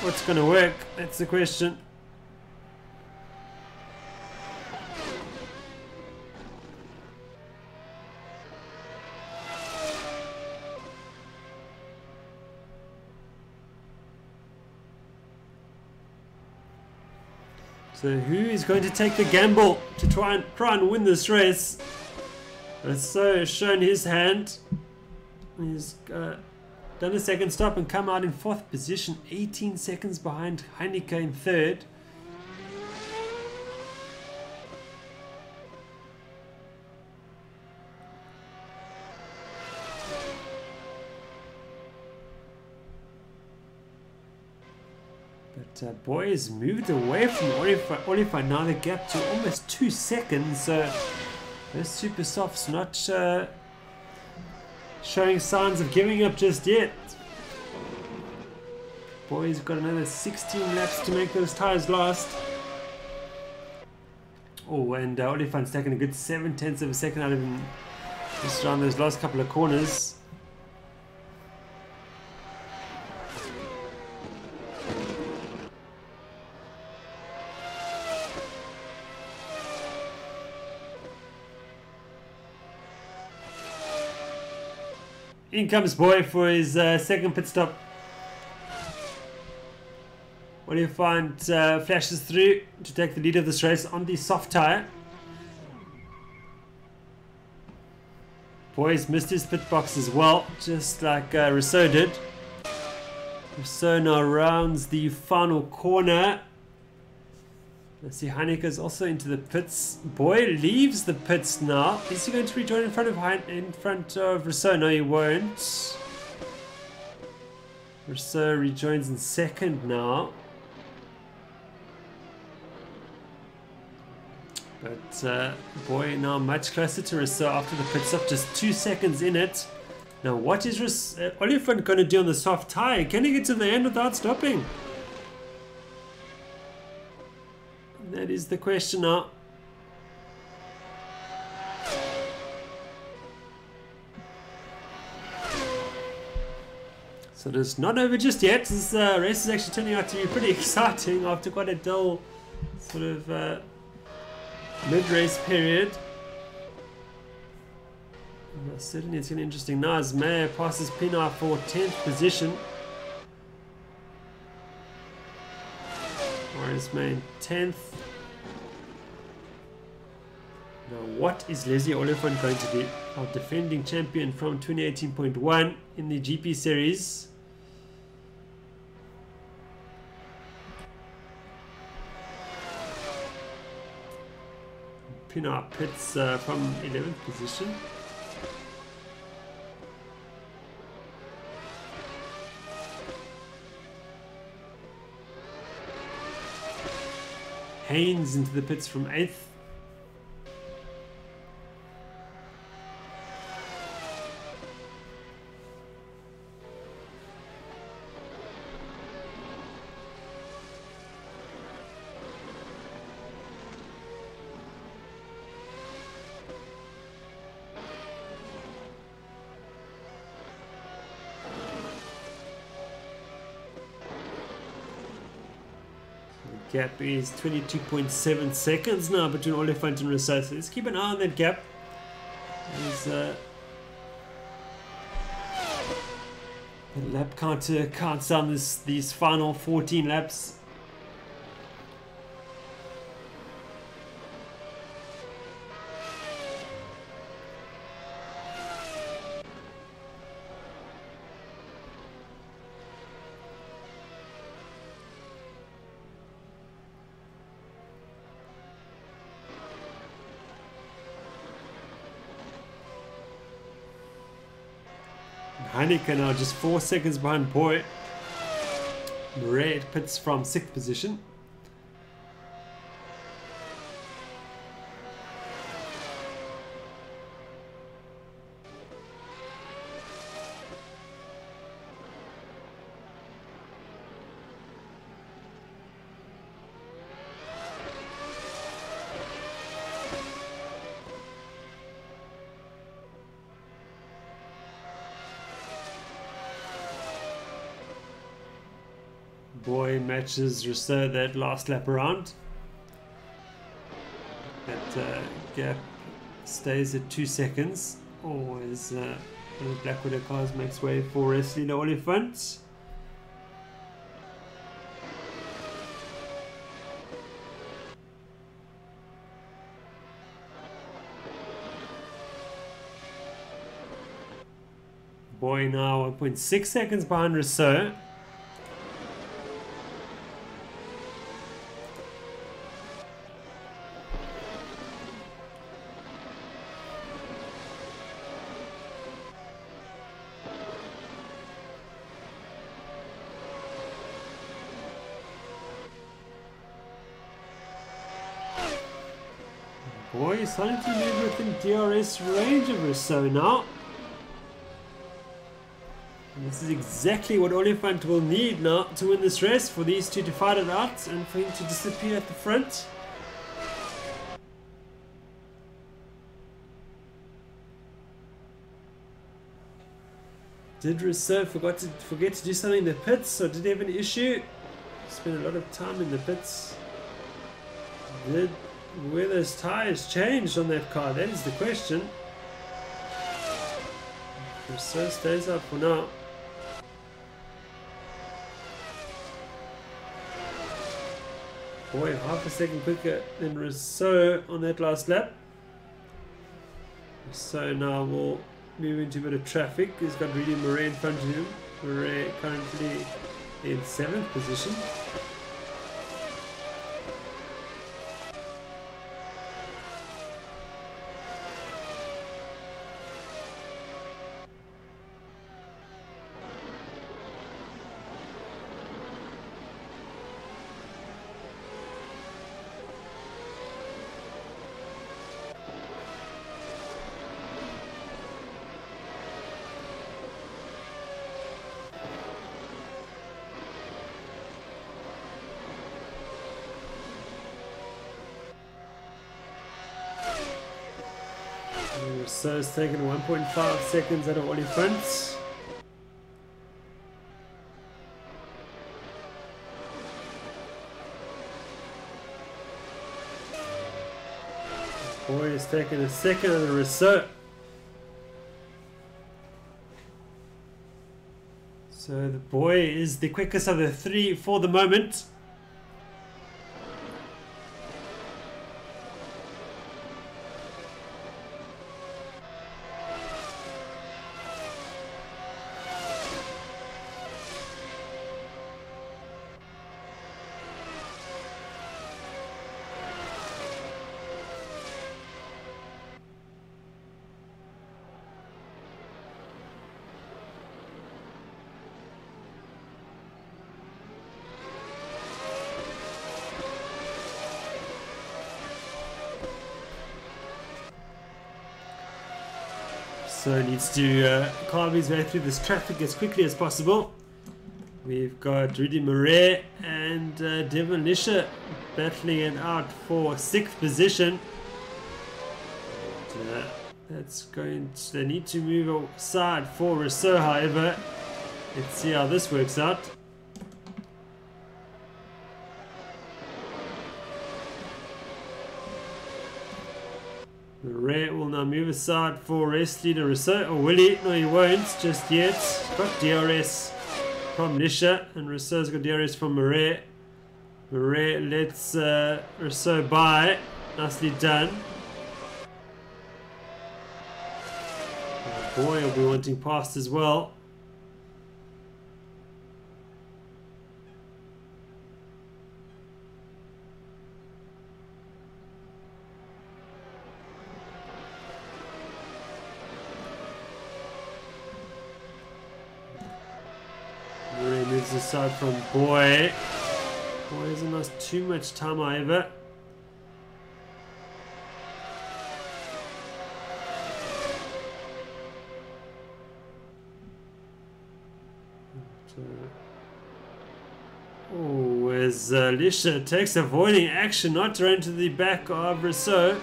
what's going to work? That's the question. So who is going to take the gamble to try and win this race? Rousseau has shown his hand. He's done a second stop and come out in 4th position, 18 seconds behind Heineke in 3rd. But Boy has moved away from Oliphant. Now the gap to almost 2 seconds. So those super softs not showing signs of giving up just yet. Boy's got another 16 laps to make those tires last. Oh, and Oliphant's taken a good 0.7 of a second out of him just around those last couple of corners. In comes Boy for his second pit stop. Oliphant flashes through to take the lead of this race on the soft tyre. Boy's missed his pit box as well, just like Rousseau did. Rousseau now rounds the final corner. Let's see, Heineke is also into the pits. Boy leaves the pits now. Is he going to rejoin in front of Rousseau? No, he won't. Rousseau rejoins in 2nd now. But boy, now much closer to Rousseau after the pit stop, just 2 seconds in it. Now what is Oliphant going to do on the soft tyre? Can he get to the end without stopping? That is the question now. So it's not over just yet. This race is actually turning out to be pretty exciting after quite a dull sort of mid-race period. Certainly it's getting interesting now as Mayer passes Pinar for 10th position. Morris Main 10th. Now what is Leslie Oliphant going to do? Our defending champion from 2018.1 in the GP series. Pinar pits from 11th position. Haynes into the pits from 8th. Gap is 22.7 seconds now between Oliphant and Rousseau. So let's keep an eye on that gap. As the lap counter counts down these final 14 laps. Heineken now just 4 seconds behind Boy. Murray pits from 6th position. Boy matches Rousseau that last lap around. That gap stays at 2 seconds. Always the Black Widow cars makes way for Wesley Oliphant. Boy now 1.6 seconds behind Rousseau. Boy, he's starting to move within DRS range of Rousseau now. And this is exactly what Oliphant will need now to win this race, for these two to fight it out and for him to disappear at the front. Did Rousseau forget to do something in the pits, or did he have an issue? Spent a lot of time in the pits. Did Weather's tyres changed on that car? That is the question. Rousseau stays up for now. Boy, half a second quicker than Rousseau on that last lap. Rousseau now will move into a bit of traffic. He's got really Murray in front of him. Murray currently in 7th position. Rousseau's taken 1.5 seconds out of Oliphant. Boy has taken a second out of Rousseau. So the boy is the quickest of the three for the moment. So needs to carve his way through this traffic as quickly as possible. We've got Rudy Murray and Devon Lisher battling it out for 6th position. That's going to, they need to move aside for Rousseau, however. Let's see how this works out. Murray will now move aside for race leader Rousseau. Or will he? No, he won't just yet. Got DRS from Lisher, and Rousseau's got DRS from Murray. Murray lets Rousseau by. Nicely done. Oh boy, he'll be wanting past as well. Aside from Boy. Boy hasn't lost too much time, however. Oh, as Lisher takes avoiding action, not to run to the back of Rousseau.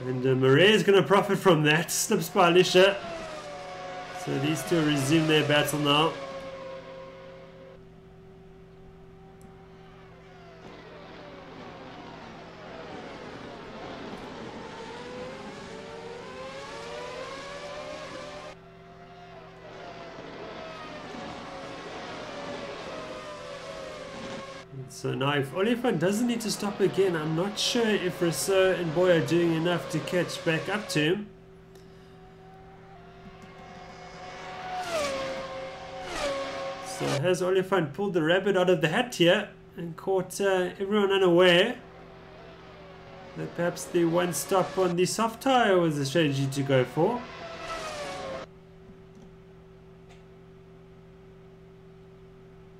And Murray is going to profit from that. Slips by Lisher. So these two resume their battle now. So now if Oliphant doesn't need to stop again, I'm not sure if Rousseau and Boy are doing enough to catch back up to him. So has Oliphant pulled the rabbit out of the hat here and caught everyone unaware that perhaps the one stop on the soft tyre was the strategy to go for.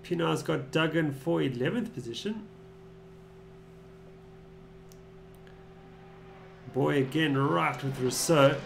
Pinar's got Duggan for 11th position. Boy again right with Rousseau.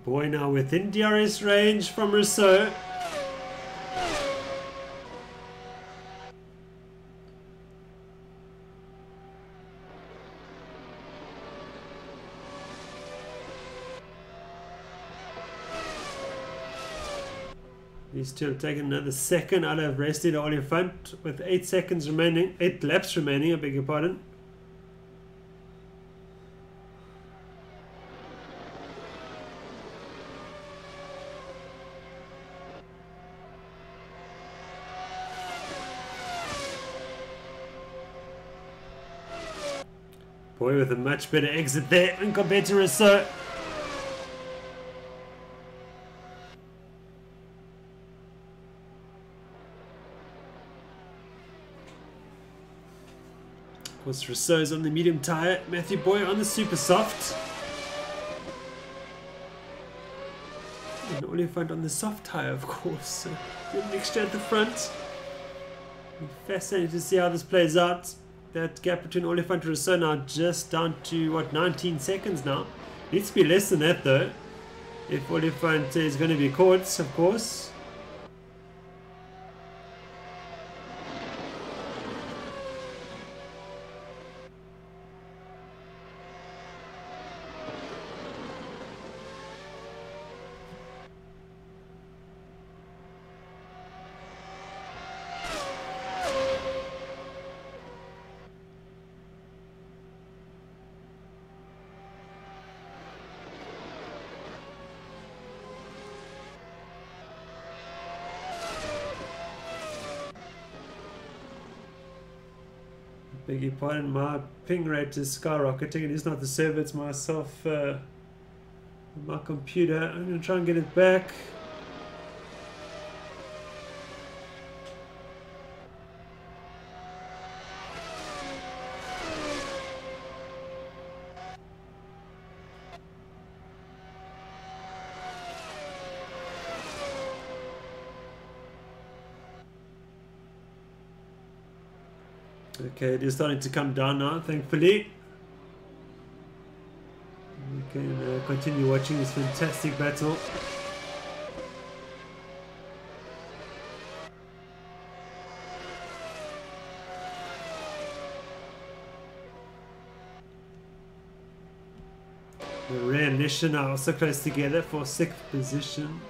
Boy now within DRS range from Rousseau. These two have taken another second out of race leader Oliphant with 8 laps remaining, I beg your pardon. Boy with a much better exit there and Commentator is so. Of course, Rousseau's on the medium tyre, Matthew Boy on the super soft. And Oliphant on the soft tyre, of course. Good mixture at the front. Fascinating to see how this plays out. That gap between Oliphant and Rousseau now just down to, what, 19 seconds now. Needs to be less than that, though. If Oliphant is going to be caught, of course. Beg your pardon, my ping rate is skyrocketing and it's not the server, it's myself, my computer. I'm going to try and get it back. Okay, it is starting to come down now, thankfully. We can continue watching this fantastic battle. The Ray and Nishan are also close together for 6th position.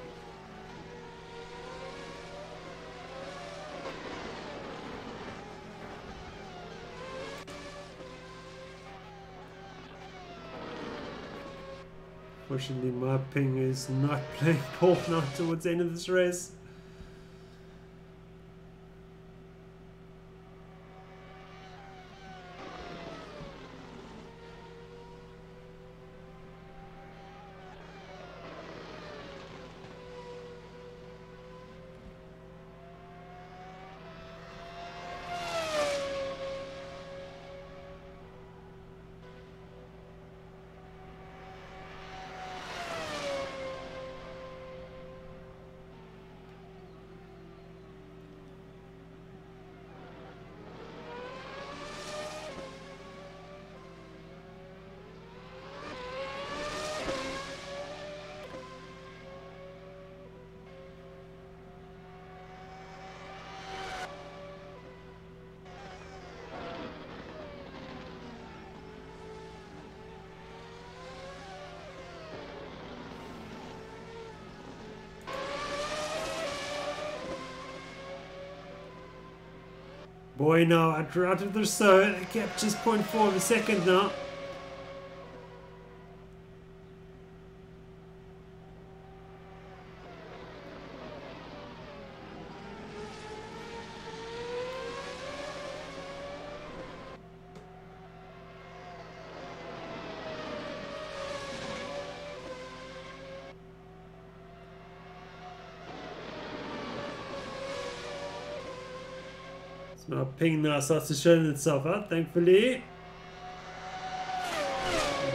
Unfortunately, my ping is not playing ball now towards the end of this race. Boy, now out of the so the gap just 0.4 of a second now. Now ping now starts to show itself out, thankfully.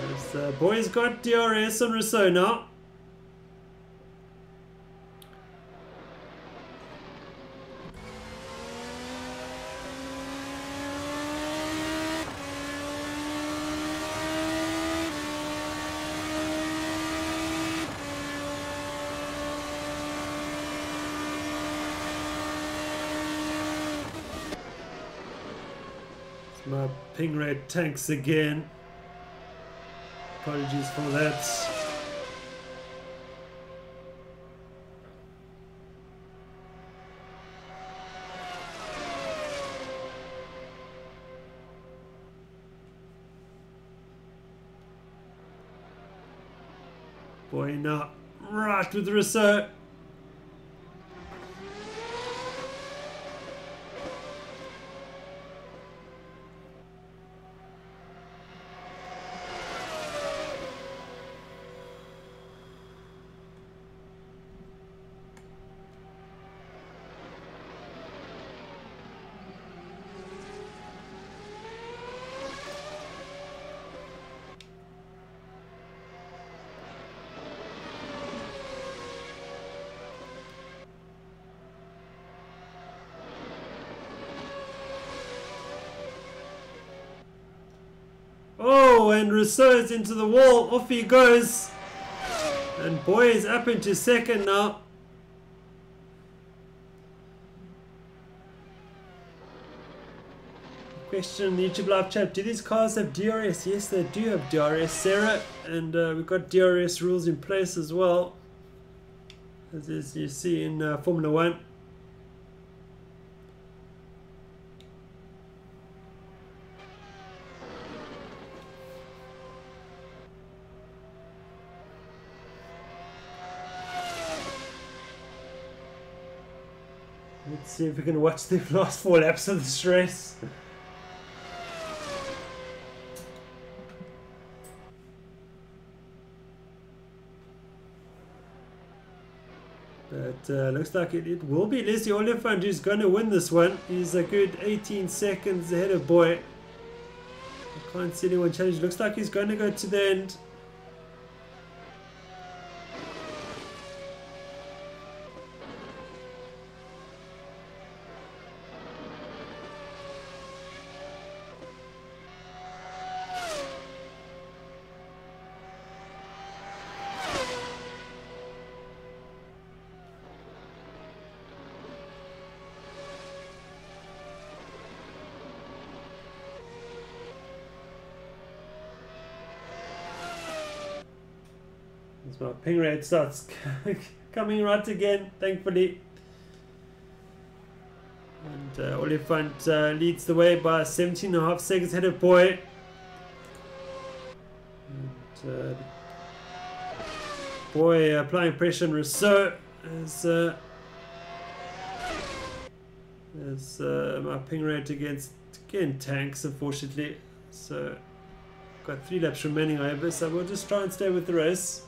This boy's got DRS on Rousseau now. My ping rate tanks again. Apologies for that. Boy, now right with Rousseau. Oh, and Rousseau's into the wall. Off he goes. And Boy is up into second now. Question on the YouTube live chat. Do these cars have DRS? Yes, they do have DRS, Sarah. And we've got DRS rules in place as well, as you see in Formula 1. Let's see if we can watch the last 4 laps of this race. But looks like it will be Leslie Oliphant who's going to win this one. He's a good 18 seconds ahead of Boy. I can't see anyone challenge. Looks like he's going to go to the end. My ping rate starts coming right again, thankfully. And Oliphant leads the way by 17.5 seconds ahead of Boy. And, Boy applying pressure on Rousseau as my ping rate against again tanks, unfortunately. So got 3 laps remaining over, so we'll just try and stay with the race.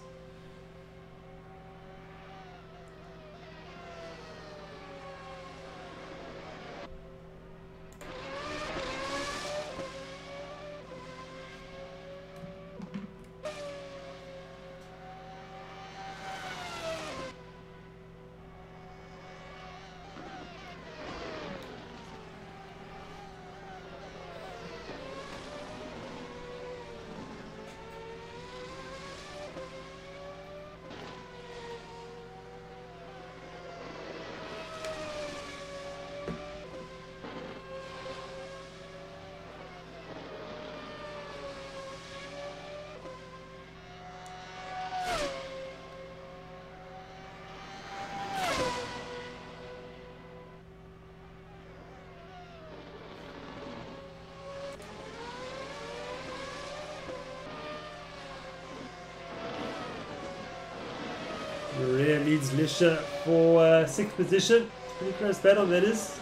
Maria leads Lisha for 6th position. Pretty close battle, that is.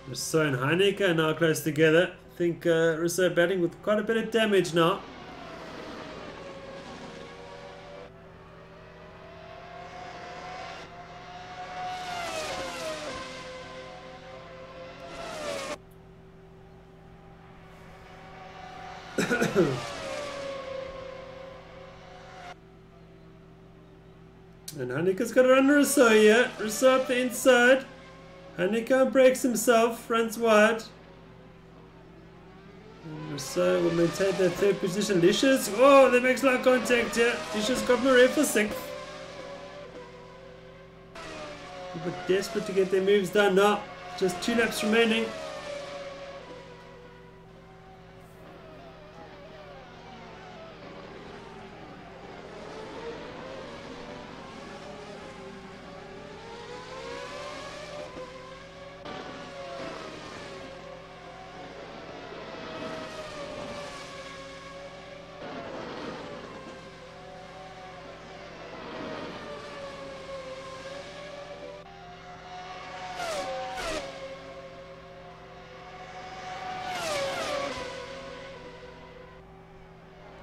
Rousseau and Heineke are now close together. I think Rousseau batting with quite a bit of damage now. And Heineke's got to run Rousseau here. Rousseau up the inside. Heineke breaks himself, runs wide. And Rousseau will maintain that 3rd position. Licious, oh, that makes light contact here. Licious got Marais for 6th. A bit desperate to get their moves done now. Just 2 laps remaining.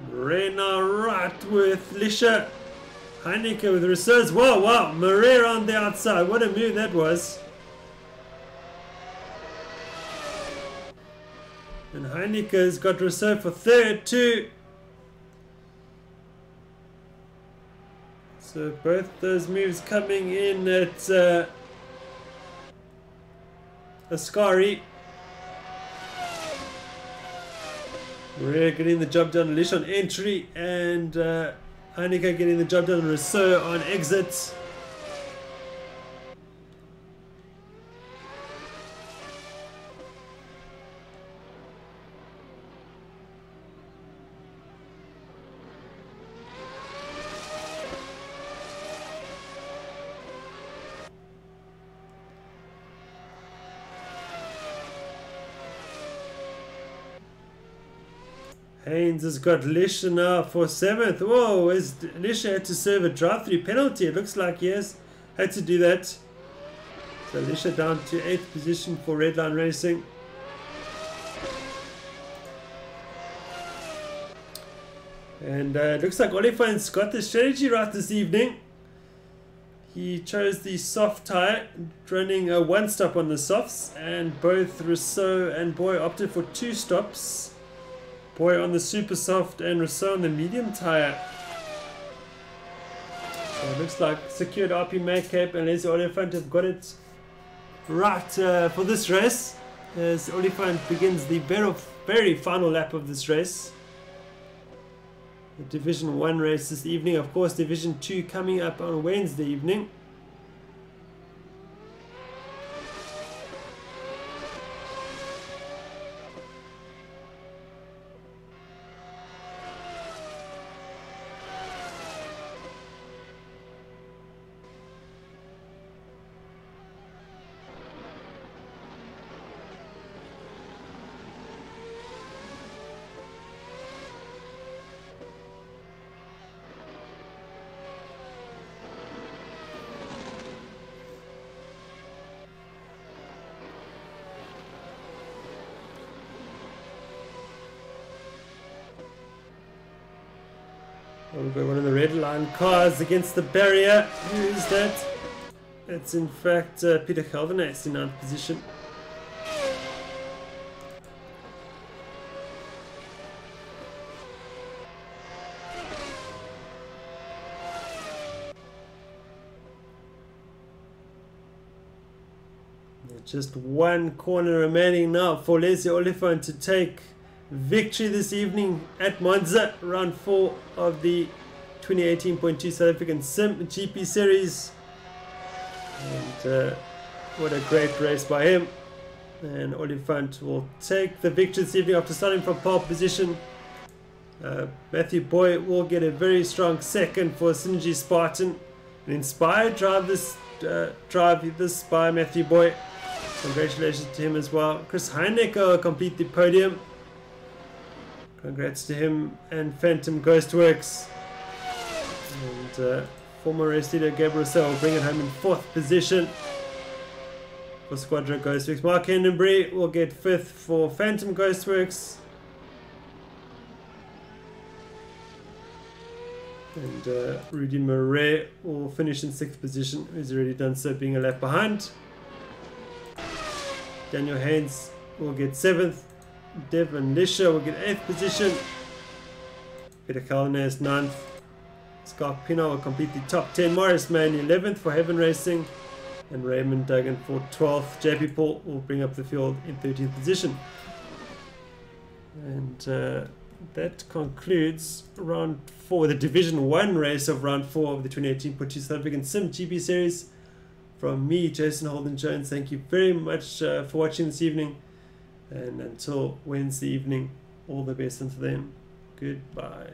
Rena right with Lisha. Heineke with the reserves. Wow, wow. Murray on the outside. What a move that was. And Heineke's got reserve for third too. So both those moves coming in at Ascari. Murray getting the job done on Lish on entry, and Heineke getting the job done on Rousseau on exit. Haynes has got Lisha now for 7th. Whoa, is Lisha had to serve a drive-through penalty? It looks like he has had to do that. So Lisha down to 8th position for Redline Racing. And it looks like Oliphant's got the strategy right this evening. He chose the soft tyre, running a 1 stop on the softs, and both Rousseau and Boy opted for 2 stops. Boy on the super soft and Rousseau on the medium tyre. So it looks like secured RP Maycape and Lazy Oliphant have got it right for this race, as Oliphant begins the very final lap of this race. The Division 1 race this evening, of course Division 2 coming up on Wednesday evening. We've got one of the red line cars against the barrier. Who is that? It's in fact Peter Gelderneys in 9th position. Just one corner remaining now for Lazy Oliphant to take victory this evening at Monza, round 4 of the 2018.2 South African simGP series. And what a great race by him. And Oliphant will take the victory this evening after starting from pole position. Matthew Boy will get a very strong second for Synergy Spartan. An inspired drive this by Matthew Boy. Congratulations to him as well. Chris Heineke will complete the podium. Congrats to him and Phantom Ghostworks. And former race leader Gabriel Rousseau will bring it home in 4th position for Squadra Ghostworks. Mark Hendenbury will get 5th for Phantom Ghostworks. And Rudy Murray will finish in 6th position. He's already done so, being a lap behind. Daniel Haynes will get 7th. Devon Lisha will get 8th position. Peter Gelderneys 9th. Scott Pino will complete the top 10. Morris Mann 11th for Heaven Racing. And Raymond Duggan for 12th. JP Paul will bring up the field in 13th position. And that concludes round 4, the Division 1 race of round 4 of the 2018.2 South African simGP series. From me, Jason Holden-Jones, thank you very much for watching this evening. And until Wednesday evening, all the best until then. Goodbye.